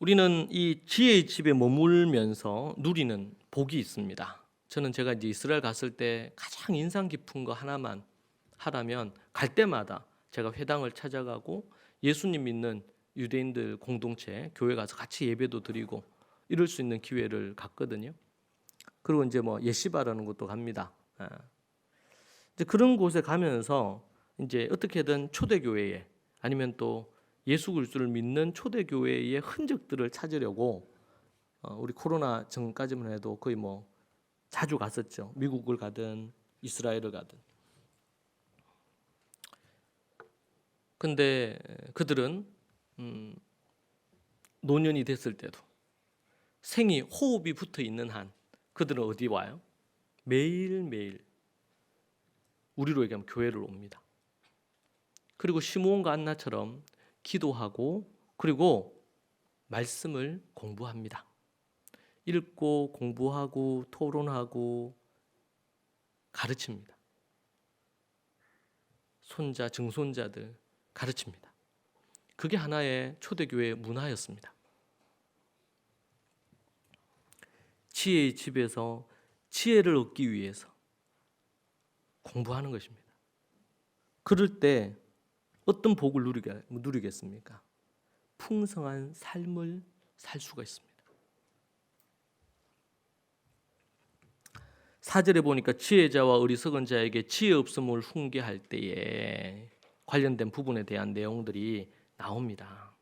우리는 이 지혜의 집에 머물면서 누리는 복이 있습니다. 저는 제가 이제 이스라엘 갔을 때 가장 인상 깊은 거 하나만 하라면 갈 때마다 제가 회당을 찾아가고 예수님 믿는 유대인들 공동체 교회 가서 같이 예배도 드리고 이럴 수 있는 기회를 갖거든요. 그리고 이제 뭐 예시바라는 곳도 갑니다. 이제 그런 곳에 가면서 이제 어떻게든 초대교회에 아니면 또 예수 그리스도를 믿는 초대교회의 흔적들을 찾으려고 우리 코로나 전까지만 해도 거의 뭐 자주 갔었죠. 미국을 가든 이스라엘을 가든. 근데 그들은 노년이 됐을 때도 생이 호흡이 붙어 있는 한 그들은 어디 와요? 매일매일 우리로 얘기하면 교회를 옵니다. 그리고 시므온과 안나처럼 기도하고 그리고 말씀을 공부합니다. 읽고 공부하고 토론하고 가르칩니다. 손자, 증손자들 가르칩니다. 그게 하나의 초대교회의 문화였습니다. 지혜의 집에서 지혜를 얻기 위해서 공부하는 것입니다. 그럴 때 어떤 복을 누리겠습니까? 풍성한 삶을 살 수가 있습니다. 4절에 보니까 지혜자와 어리석은 자에게 지혜 없음을 훈계할 때에 관련된 부분에 대한 내용들이 나옵니다.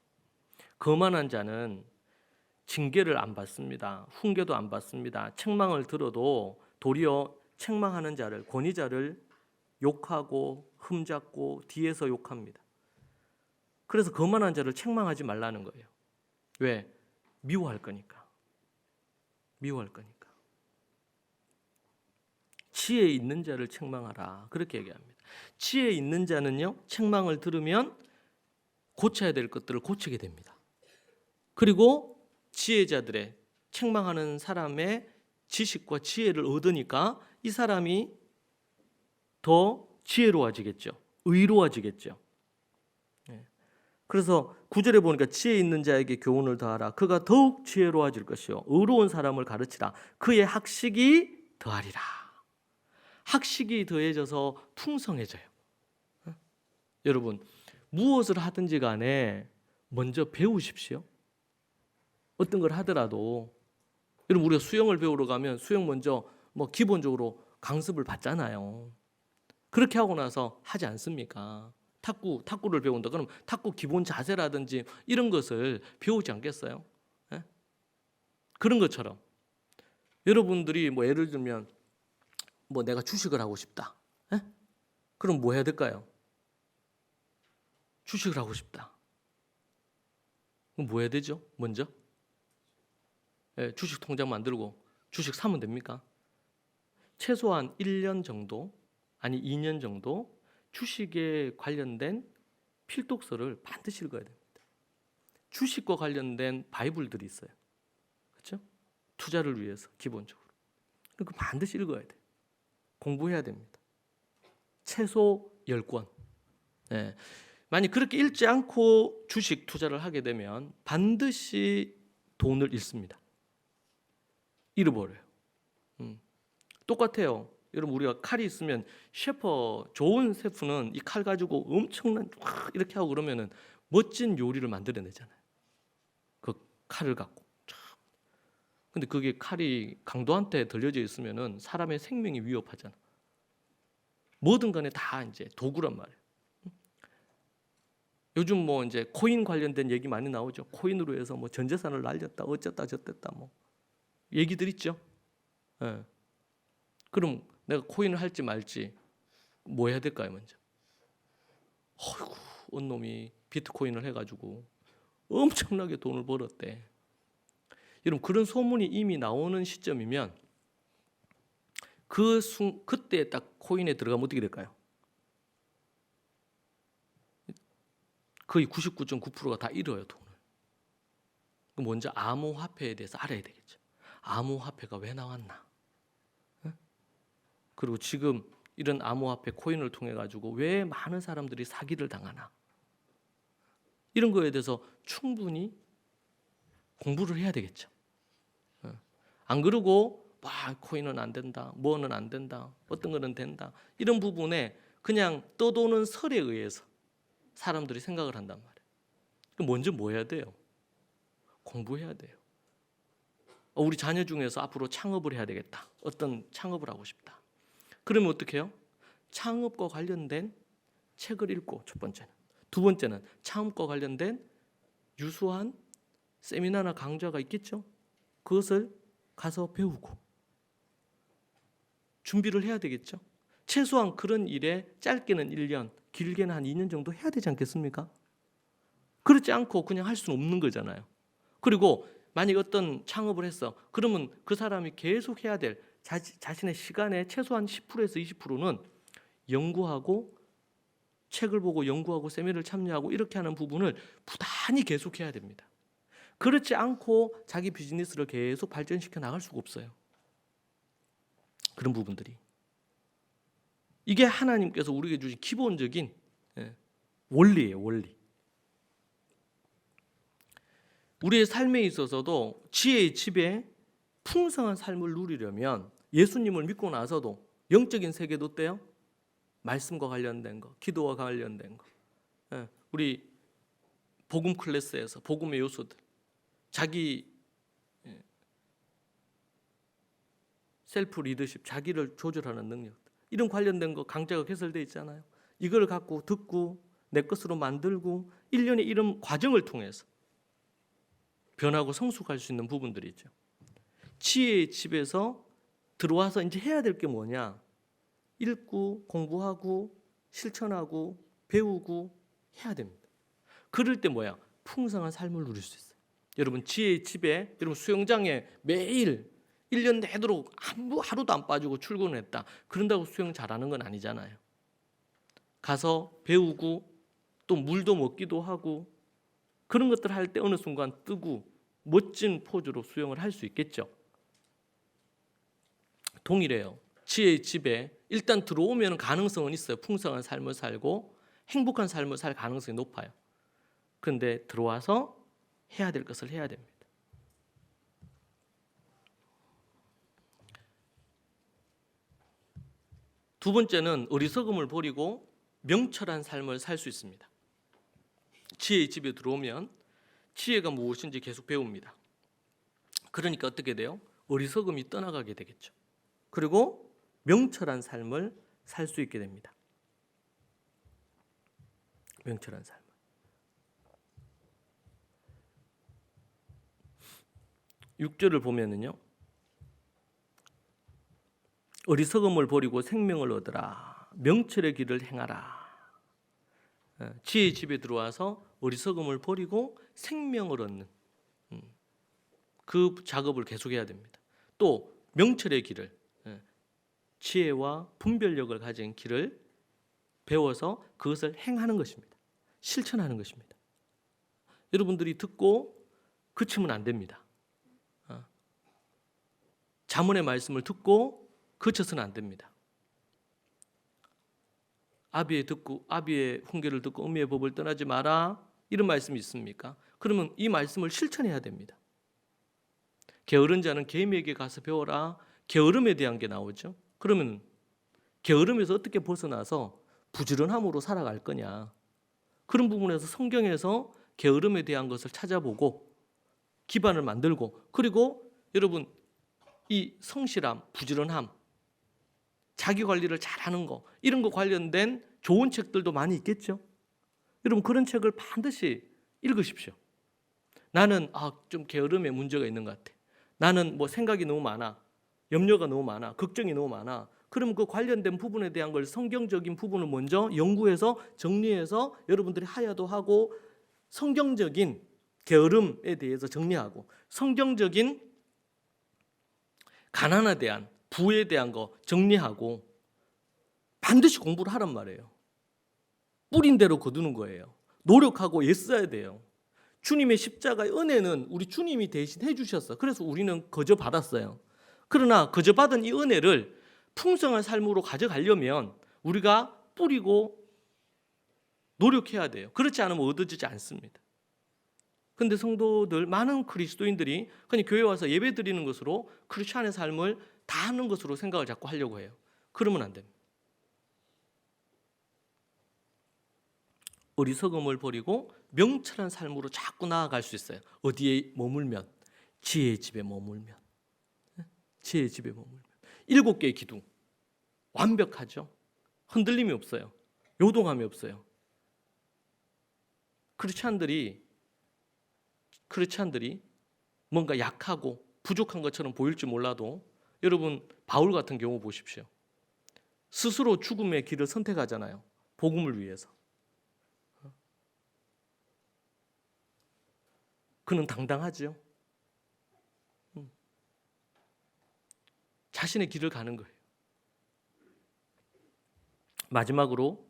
거만한 자는 징계를 안 받습니다. 훈계도 안 받습니다. 책망을 들어도 도리어 책망하는 자를, 권위자를 욕하고 흠잡고 뒤에서 욕합니다. 그래서 거만한 자를 책망하지 말라는 거예요. 왜? 미워할 거니까. 미워할 거니까. 지혜 있는 자를 책망하라. 그렇게 얘기합니다. 지혜 있는 자는요, 책망을 들으면 고쳐야 될 것들을 고치게 됩니다. 그리고 지혜자들의, 책망하는 사람의 지식과 지혜를 얻으니까 이 사람이 더 지혜로워지겠죠. 의로워지겠죠. 그래서 9절에 보니까 지혜 있는 자에게 교훈을 더하라. 그가 더욱 지혜로워질 것이요 의로운 사람을 가르치라. 그의 학식이 더하리라. 학식이 더해져서 풍성해져요. 여러분, 무엇을 하든지 간에 먼저 배우십시오. 어떤 걸 하더라도, 여러분, 우리가 수영을 배우러 가면 수영 먼저 기본적으로 강습을 받잖아요. 그렇게 하고 나서 하지 않습니까? 탁구를 배운다. 그럼 탁구 기본 자세라든지 이런 것을 배우지 않겠어요? 예? 그런 것처럼 여러분들이 예를 들면 내가 주식을 하고 싶다. 예? 그럼 뭐 해야 될까요? 주식을 하고 싶다. 그럼 뭐 해야 되죠? 먼저 주식 통장 만들고 주식 사면 됩니까? 최소한 1년 정도, 아니 2년 정도 주식에 관련된 필독서를 반드시 읽어야 됩니다. 주식과 관련된 바이블들이 있어요. 그렇죠? 투자를 위해서 기본적으로. 그러니까 반드시 읽어야 돼요. 공부해야 됩니다. 최소 10권. 네. 만약 그렇게 읽지 않고 주식 투자를 하게 되면 반드시 돈을 잃습니다. 잃어버려요. 똑같아요. 여러분, 우리가 칼이 있으면 좋은 셰프는 이 칼 가지고 엄청난 이렇게 하고 그러면은 멋진 요리를 만들어내잖아요. 그 칼을 갖고. 근데 그게 칼이 강도한테 들려져 있으면은 사람의 생명이 위협하잖아. 뭐든 간에 다 이제 도구란 말이에요. 요즘 이제 코인 관련된 얘기 많이 나오죠. 코인으로 해서 전 재산을 날렸다, 어쨌다, 저쨌다 얘기들 있죠. 예. 그럼 내가 코인을 할지 말지 뭐 해야 될까요, 먼저? 어이구, 어느 놈이 비트코인을 해가지고 엄청나게 돈을 벌었대. 여러분, 그런 소문이 이미 나오는 시점이면 그때 딱 코인에 들어가면 어떻게 될까요? 거의 99.9%가 다 잃어요, 돈을. 그럼 먼저 암호화폐에 대해서 알아야 되겠죠. 암호화폐가 왜 나왔나? 그리고 지금 이런 암호화폐 코인을 통해 가지고 왜 많은 사람들이 사기를 당하나? 이런 거에 대해서 충분히 공부를 해야 되겠죠. 안 그러고 코인은 안 된다, 뭐는 안 된다, 어떤 거는 된다, 이런 부분에 그냥 떠도는 설에 의해서 사람들이 생각을 한단 말이에요. 그럼 먼저 뭐 해야 돼요? 공부해야 돼요. 우리 자녀 중에서 앞으로 창업을 해야 되겠다. 어떤 창업을 하고 싶다. 그러면 어떻게 해요? 창업과 관련된 책을 읽고, 첫 번째는. 두 번째는 창업과 관련된 유수한 세미나나 강좌가 있겠죠? 그것을 가서 배우고 준비를 해야 되겠죠? 최소한 그런 일에 짧게는 1년, 길게는 한 2년 정도 해야 되지 않겠습니까? 그렇지 않고 그냥 할 수는 없는 거잖아요. 그리고 만약 어떤 창업을 했어. 그러면 그 사람이 계속 해야 될 자신의 시간의 최소한 10%에서 20%는 연구하고, 책을 보고 연구하고 세미나를 참여하고 이렇게 하는 부분을 부단히 계속 해야 됩니다. 그렇지 않고 자기 비즈니스를 계속 발전시켜 나갈 수가 없어요. 그런 부분들이. 이게 하나님께서 우리에게 주신 기본적인 원리예요, 원리. 우리의 삶에 있어서도 지혜의 집에 풍성한 삶을 누리려면 예수님을 믿고 나서도 영적인 세계도 어때요? 말씀과 관련된 거, 기도와 관련된 거. 우리 복음 클래스에서 복음의 요소들, 자기 셀프 리더십, 자기를 조절하는 능력, 이런 관련된 거 강좌가 개설되어 있잖아요. 이걸 갖고 듣고 내 것으로 만들고 1년의 이런 과정을 통해서 변하고 성숙할 수 있는 부분들이 있죠. 지혜의 집에서 들어와서 이제 해야 될 게 뭐냐? 읽고 공부하고 실천하고 배우고 해야 됩니다. 그럴 때 뭐야? 풍성한 삶을 누릴 수 있어요. 여러분, 지혜의 집에, 여러분 수영장에 매일 1년 내도록 하루도 안 빠지고 출근했다. 그런다고 수영 잘하는 건 아니잖아요. 가서 배우고 또 물도 먹기도 하고 그런 것들 할 때 어느 순간 뜨고 멋진 포즈로 수영을 할 수 있겠죠. 동일해요. 지혜의 집에 일단 들어오면 가능성은 있어요. 풍성한 삶을 살고 행복한 삶을 살 가능성이 높아요. 그런데 들어와서 해야 될 것을 해야 됩니다. 두 번째는 어리석음을 버리고 명철한 삶을 살 수 있습니다. 지혜의 집에 들어오면 지혜가 무엇인지 계속 배웁니다. 그러니까 어떻게 돼요? 어리석음이 떠나가게 되겠죠. 그리고 명철한 삶을 살 수 있게 됩니다. 명철한 삶. 6절을 보면은요. 어리석음을 버리고 생명을 얻으라. 명철의 길을 행하라. 지혜의 집에 들어와서 어리석음을 버리고 생명을 얻는 그 작업을 계속해야 됩니다. 또 명철의 길을, 지혜와 분별력을 가진 길을 배워서 그것을 행하는 것입니다. 실천하는 것입니다. 여러분들이 듣고 그치면 안 됩니다. 잠언의 말씀을 듣고 그쳐서는 안 됩니다. 아비의 훈계를 듣고 어미의 법을 떠나지 마라, 이런 말씀이 있습니까? 그러면 이 말씀을 실천해야 됩니다. 게으른 자는 개미에게 가서 배워라. 게으름에 대한 게 나오죠. 그러면 게으름에서 어떻게 벗어나서 부지런함으로 살아갈 거냐, 그런 부분에서 성경에서 게으름에 대한 것을 찾아보고 기반을 만들고, 그리고 여러분 이 성실함, 부지런함, 자기 관리를 잘하는 거, 이런 거 관련된 좋은 책들도 많이 있겠죠. 여러분 그런 책을 반드시 읽으십시오. 나는 좀 게으름에 문제가 있는 것 같아. 나는 생각이 너무 많아. 염려가 너무 많아. 걱정이 너무 많아. 그럼 그 관련된 부분에 대한 걸, 성경적인 부분을 먼저 연구해서 정리해서 여러분들이 하야도 하고, 성경적인 게으름에 대해서 정리하고, 성경적인 가난에 대한, 부에 대한 거 정리하고 반드시 공부를 하란 말이에요. 뿌린 대로 거두는 거예요. 노력하고 애써야 돼요. 주님의 십자가의 은혜는 우리 주님이 대신 해주셨어. 그래서 우리는 거저 받았어요. 그러나 거저 받은 이 은혜를 풍성한 삶으로 가져가려면 우리가 뿌리고 노력해야 돼요. 그렇지 않으면 얻어지지 않습니다. 그런데 성도들, 많은 그리스도인들이 그냥 교회 와서 예배 드리는 것으로 크리스찬의 삶을 다 하는 것으로 생각을 자꾸 하려고 해요. 그러면 안 됩니다. 어리석음을 버리고 명철한 삶으로 자꾸 나아갈 수 있어요. 어디에 머물면? 지혜의 집에 머물면. 지혜의 집에 머물면. 7개의 기둥 완벽하죠. 흔들림이 없어요. 요동함이 없어요. 크리스찬들이 뭔가 약하고 부족한 것처럼 보일지 몰라도, 여러분 바울 같은 경우 보십시오. 스스로 죽음의 길을 선택하잖아요. 복음을 위해서. 그는 당당하죠. 자신의 길을 가는 거예요. 마지막으로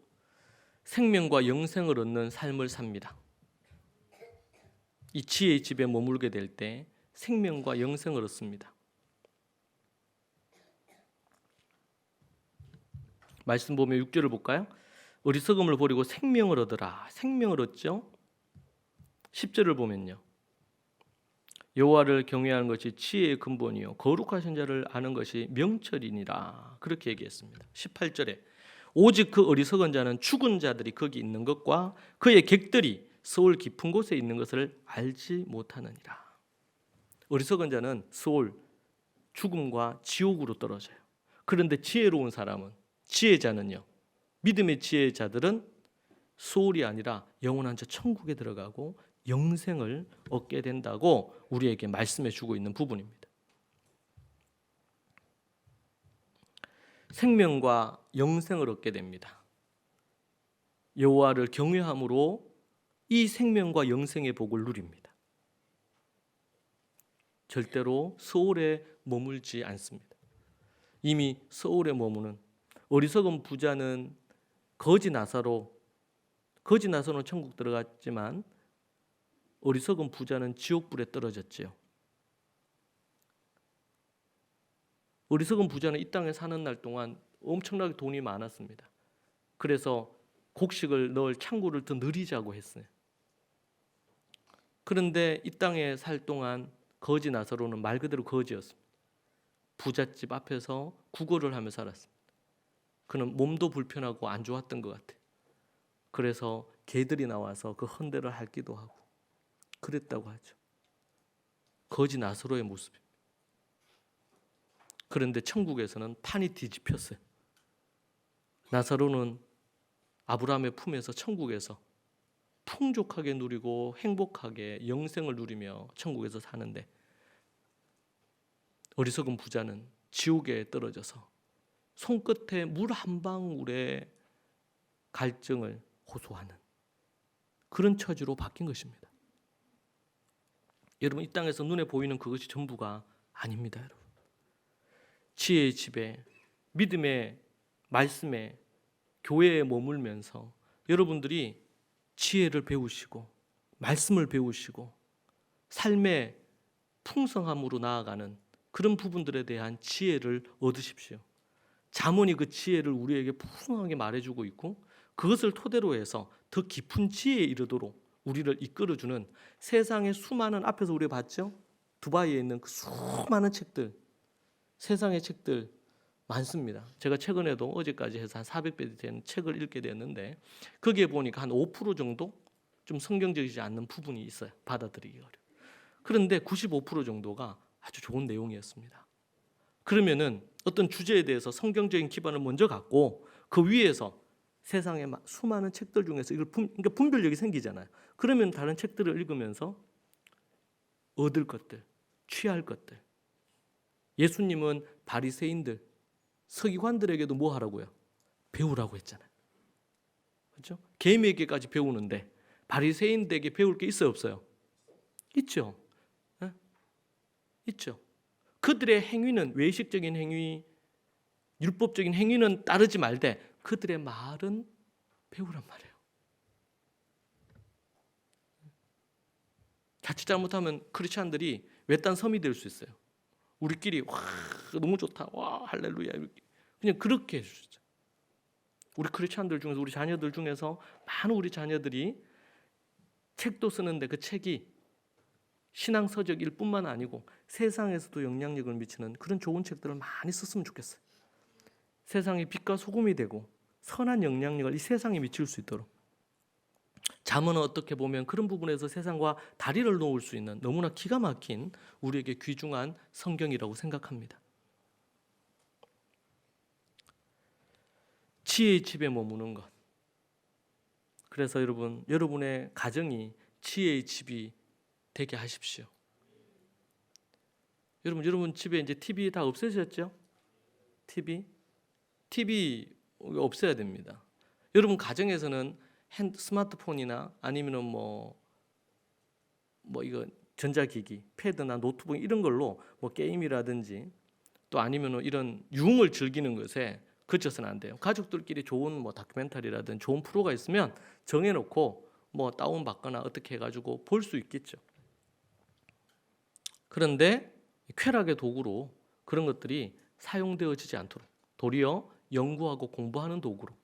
생명과 영생을 얻는 삶을 삽니다. 이 지혜의 집에 머물게 될 때 생명과 영생을 얻습니다. 말씀 보면 6절을 볼까요? 어리석음을 버리고 생명을 얻으라. 생명을 얻죠. 10절을 보면요. 여호와를 경외하는 것이 지혜의 근본이요 거룩하신 자를 아는 것이 명철이니라. 그렇게 얘기했습니다. 18절에 오직 그 어리석은 자는 죽은 자들이 거기 있는 것과 그의 객들이 서울 깊은 곳에 있는 것을 알지 못하느니라. 어리석은 자는 서울, 죽음과 지옥으로 떨어져요. 그런데 지혜로운 사람은, 지혜자는요, 믿음의 지혜자들은 소울이 아니라 영원한 저 천국에 들어가고 영생을 얻게 된다고 우리에게 말씀해 주고 있는 부분입니다. 생명과 영생을 얻게 됩니다. 여호와를 경외함으로 이 생명과 영생의 복을 누립니다. 절대로 소울에 머물지 않습니다. 이미 소울에 머무는 어리석은 부자는 거지 나사로는 천국 들어갔지만 어리석은 부자는 지옥불에 떨어졌지요. 어리석은 부자는 이 땅에 사는 날 동안 엄청나게 돈이 많았습니다. 그래서 곡식을 넣을 창고를 더 늘리자고 했어요. 그런데 이 땅에 살 동안 거지 나사로는 말 그대로 거지였습니다. 부잣집 앞에서 구걸을 하며 살았습니다. 그는 몸도 불편하고 안 좋았던 것 같아요. 그래서 개들이 나와서 그 헌대를 핥기도 하고 그랬다고 하죠. 거지 나사로의 모습입니다. 그런데 천국에서는 판이 뒤집혔어요. 나사로는 아브라함의 품에서 천국에서 풍족하게 누리고 행복하게 영생을 누리며 천국에서 사는데, 어리석은 부자는 지옥에 떨어져서 손끝에 물 한 방울의 갈증을 호소하는 그런 처지로 바뀐 것입니다. 여러분, 이 땅에서 눈에 보이는 그것이 전부가 아닙니다. 여러분, 지혜의 집에, 믿음의 말씀에, 교회에 머물면서 여러분들이 지혜를 배우시고 말씀을 배우시고 삶의 풍성함으로 나아가는 그런 부분들에 대한 지혜를 얻으십시오. 잠언이 그 지혜를 우리에게 풍성하게 말해주고 있고, 그것을 토대로 해서 더 깊은 지혜에 이르도록 우리를 이끌어주는 세상의 수많은, 앞에서 우리가 봤죠? 두바이에 있는 그 수많은 책들, 세상의 책들 많습니다. 제가 최근에도 어제까지 해서 한 400배 되는 책을 읽게 됐는데, 거기에 보니까 한 5% 정도 좀 성경적이지 않는 부분이 있어요. 받아들이기 어려워요. 그런데 95% 정도가 아주 좋은 내용이었습니다. 그러면은 어떤 주제에 대해서 성경적인 기반을 먼저 갖고 그 위에서 세상의 수많은 책들 중에서 이걸 그러니까 분별력이 생기잖아요. 그러면 다른 책들을 읽으면서 얻을 것들, 취할 것들. 예수님은 바리새인들, 서기관들에게도 뭐 하라고요? 배우라고 했잖아요. 그렇죠? 개미에게까지 배우는데 바리새인들에게 배울 게 있어요, 없어요? 있죠. 네? 있죠. 그들의 행위는, 외식적인 행위, 율법적인 행위는 따르지 말되 그들의 말은 배우란 말이에요. 자칫 잘못하면 크리스찬들이 외딴 섬이 될 수 있어요. 우리끼리 와 너무 좋다, 와 할렐루야, 이렇게 그냥 그렇게 해주죠. 우리 크리스찬들 중에서, 우리 자녀들 중에서 많은 우리 자녀들이 책도 쓰는데 그 책이 신앙 서적일 뿐만 아니고 세상에서도 영향력을 미치는 그런 좋은 책들을 많이 썼으면 좋겠어요. 세상의 빛과 소금이 되고 선한 영향력을 이 세상에 미칠 수 있도록. 잠언은 어떻게 보면 그런 부분에서 세상과 다리를 놓을 수 있는 너무나 기가 막힌 우리에게 귀중한 성경이라고 생각합니다. 지혜의 집에 머무는 것. 그래서 여러분의 가정이 지혜의 집이 되게 하십시오. 여러분 집에 이제 TV 다 없애셨죠? TV 없애야 됩니다. 여러분 가정에서는 스마트폰이나 아니면은 뭐 이거 전자기기, 패드나 노트북 이런 걸로 뭐 게임이라든지 또 아니면은 이런 유흥을 즐기는 것에 그쳐서는 안 돼요. 가족들끼리 좋은 뭐 다큐멘터리라든지 좋은 프로가 있으면 정해놓고 뭐 다운 받거나 어떻게 해가지고 볼 수 있겠죠. 그런데 쾌락의 도구로 그런 것들이 사용되어지지 않도록 도리어 연구하고 공부하는 도구로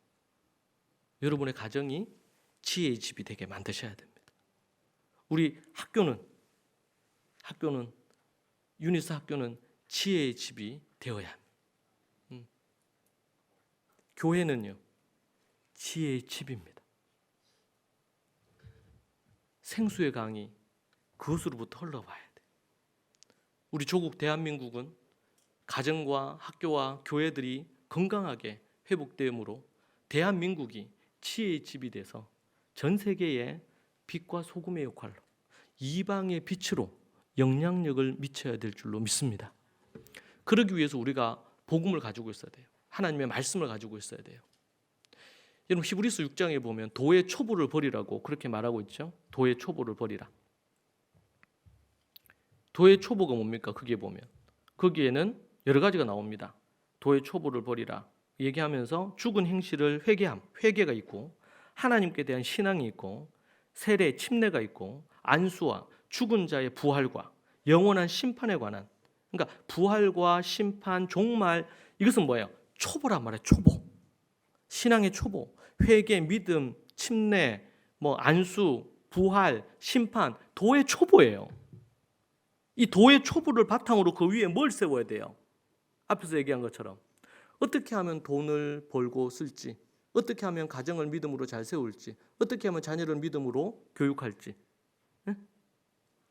여러분의 가정이 지혜의 집이 되게 만드셔야 됩니다. 우리 학교는 유니스 학교는 지혜의 집이 되어야 합니다. 교회는요, 지혜의 집입니다. 생수의 강이 그것으로부터 흘러와야 돼요. 우리 조국 대한민국은 가정과 학교와 교회들이 건강하게 회복됨으로 대한민국이 지혜의 집이 돼서 전 세계에 빛과 소금의 역할로 이방의 빛으로 영향력을 미쳐야 될 줄로 믿습니다. 그러기 위해서 우리가 복음을 가지고 있어야 돼요. 하나님의 말씀을 가지고 있어야 돼요. 여러분 히브리서 6장에 보면 도의 초보를 버리라고 그렇게 말하고 있죠. 도의 초보를 버리라. 도의 초보가 뭡니까? 거기에 보면 거기에는 여러 가지가 나옵니다. 도의 초보를 버리라 얘기하면서 죽은 행실을 회개가 있고 하나님께 대한 신앙이 있고 세례, 침례가 있고 안수와 죽은 자의 부활과 영원한 심판에 관한, 그러니까 부활과 심판, 종말, 이것은 뭐예요? 초보란 말이에요. 초보. 신앙의 초보. 회개, 믿음, 침례, 안수, 부활, 심판, 도의 초보예요. 이 도의 초보를 바탕으로 그 위에 뭘 세워야 돼요? 앞에서 얘기한 것처럼 어떻게 하면 돈을 벌고 쓸지, 어떻게 하면 가정을 믿음으로 잘 세울지, 어떻게 하면 자녀를 믿음으로 교육할지,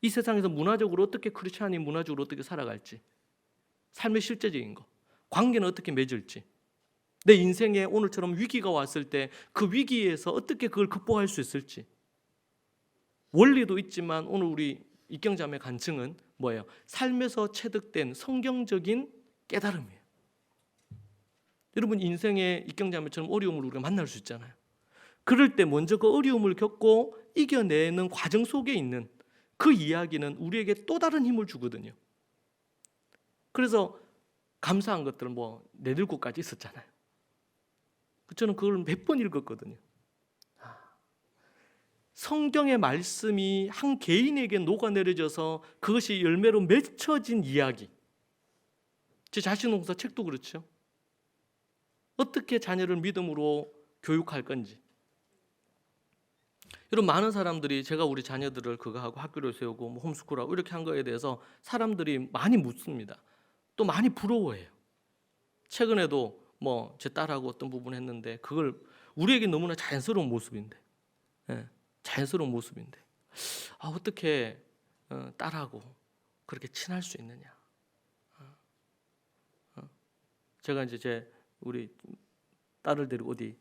이 세상에서 문화적으로 어떻게 크리스찬이 문화적으로 어떻게 살아갈지, 삶의 실제적인 거, 관계는 어떻게 맺을지, 내 인생에 오늘처럼 위기가 왔을 때 그 위기에서 어떻게 그걸 극복할 수 있을지. 원리도 있지만 오늘 우리 입경자매 간증은 뭐예요? 삶에서 체득된 성경적인 깨달음이에요. 여러분 인생의 입경자매처럼 어려움을 우리가 만날 수 있잖아요. 그럴 때 먼저 그 어려움을 겪고 이겨내는 과정 속에 있는 그 이야기는 우리에게 또 다른 힘을 주거든요. 그래서 감사한 것들은 네들 곳까지 있었잖아요. 저는 그걸 몇 번 읽었거든요. 성경의 말씀이 한 개인에게 녹아내려져서 그것이 열매로 맺혀진 이야기. 제 자신농사 책도 그렇죠. 어떻게 자녀를 믿음으로 교육할 건지. 여러분 많은 사람들이 제가 우리 자녀들을 그거 하고 학교를 세우고 홈스쿨하고 이렇게 한 거에 대해서 사람들이 많이 묻습니다. 또 많이 부러워해요. 최근에도 제 딸하고 어떤 부분 했는데 그걸 우리에게 너무나 자연스러운 모습인데, 자연스러운 모습인데 어떻게 딸하고 그렇게 친할 수 있느냐. 제가 이제 우리 딸을 데리고 어디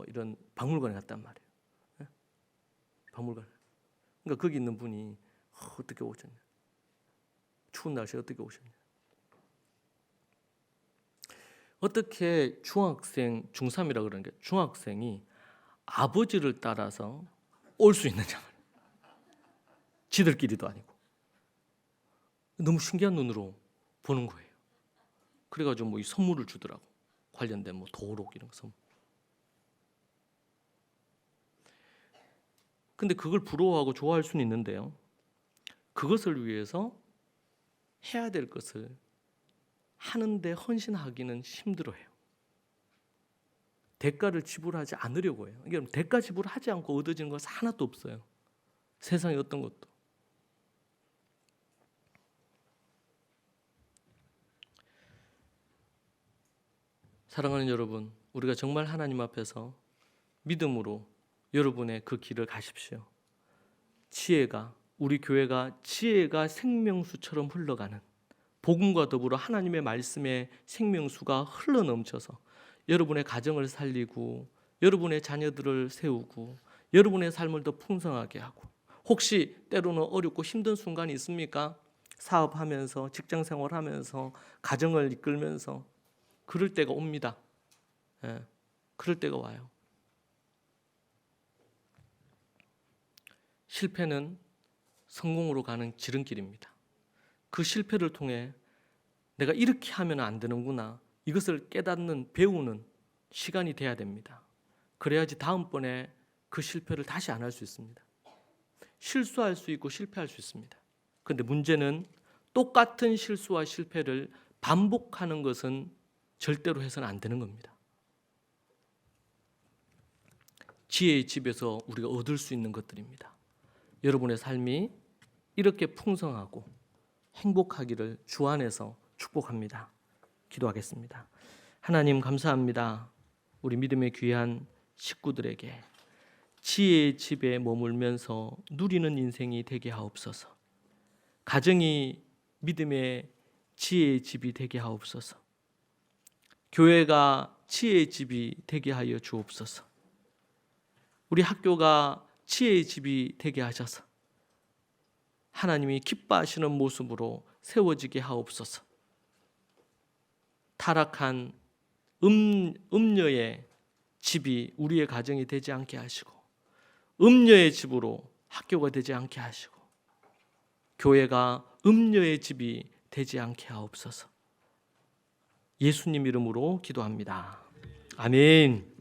이런 박물관에 갔단 말이에요. 박물관. 그러니까 거기 있는 분이 어떻게 오셨냐. 추운 날씨에 어떻게 오셨냐. 어떻게 중학생, 중3이라 그러는 게 중학생이 아버지를 따라서 올 수 있느냐. 지들끼리도 아니고. 너무 신기한 눈으로 보는 거예요. 그래가지고 이 선물을 주더라고. 관련된 도록 이런 거 선물. 근데 그걸 부러워하고 좋아할 수는 있는데요. 그것을 위해서 해야 될 것을 하는데 헌신하기는 힘들어해요. 대가를 지불하지 않으려고 해요. 이게 대가 지불하지 않고 얻어지는 것은 하나도 없어요. 세상에 어떤 것도. 사랑하는 여러분, 우리가 정말 하나님 앞에서 믿음으로 여러분의 그 길을 가십시오. 우리 교회가 지혜가 생명수처럼 흘러가는, 복음과 더불어 하나님의 말씀의 생명수가 흘러넘쳐서 여러분의 가정을 살리고 여러분의 자녀들을 세우고 여러분의 삶을 더 풍성하게 하고, 혹시 때로는 어렵고 힘든 순간이 있습니까? 사업하면서, 직장생활하면서, 가정을 이끌면서 그럴 때가 옵니다. 그럴 때가 와요. 실패는 성공으로 가는 지름길입니다. 그 실패를 통해 내가 이렇게 하면 안 되는구나, 이것을 깨닫는, 배우는 시간이 돼야 됩니다. 그래야지 다음번에 그 실패를 다시 안 할 수 있습니다. 실수할 수 있고 실패할 수 있습니다. 그런데 문제는 똑같은 실수와 실패를 반복하는 것은 절대로 해서는 안 되는 겁니다. 지혜의 집에서 우리가 얻을 수 있는 것들입니다. 여러분의 삶이 이렇게 풍성하고 행복하기를 주 안에서 축복합니다. 기도하겠습니다. 하나님 감사합니다. 우리 믿음의 귀한 식구들에게 지혜의 집에 머물면서 누리는 인생이 되게 하옵소서. 가정이 믿음의 지혜의 집이 되게 하옵소서. 교회가 지혜의 집이 되게 하여 주옵소서. 우리 학교가 지혜의 집이 되게 하셔서 하나님이 기뻐하시는 모습으로 세워지게 하옵소서. 타락한 음녀의 집이 우리의 가정이 되지 않게 하시고, 음녀의 집으로 학교가 되지 않게 하시고, 교회가 음녀의 집이 되지 않게 하옵소서. 예수님 이름으로 기도합니다. 아멘.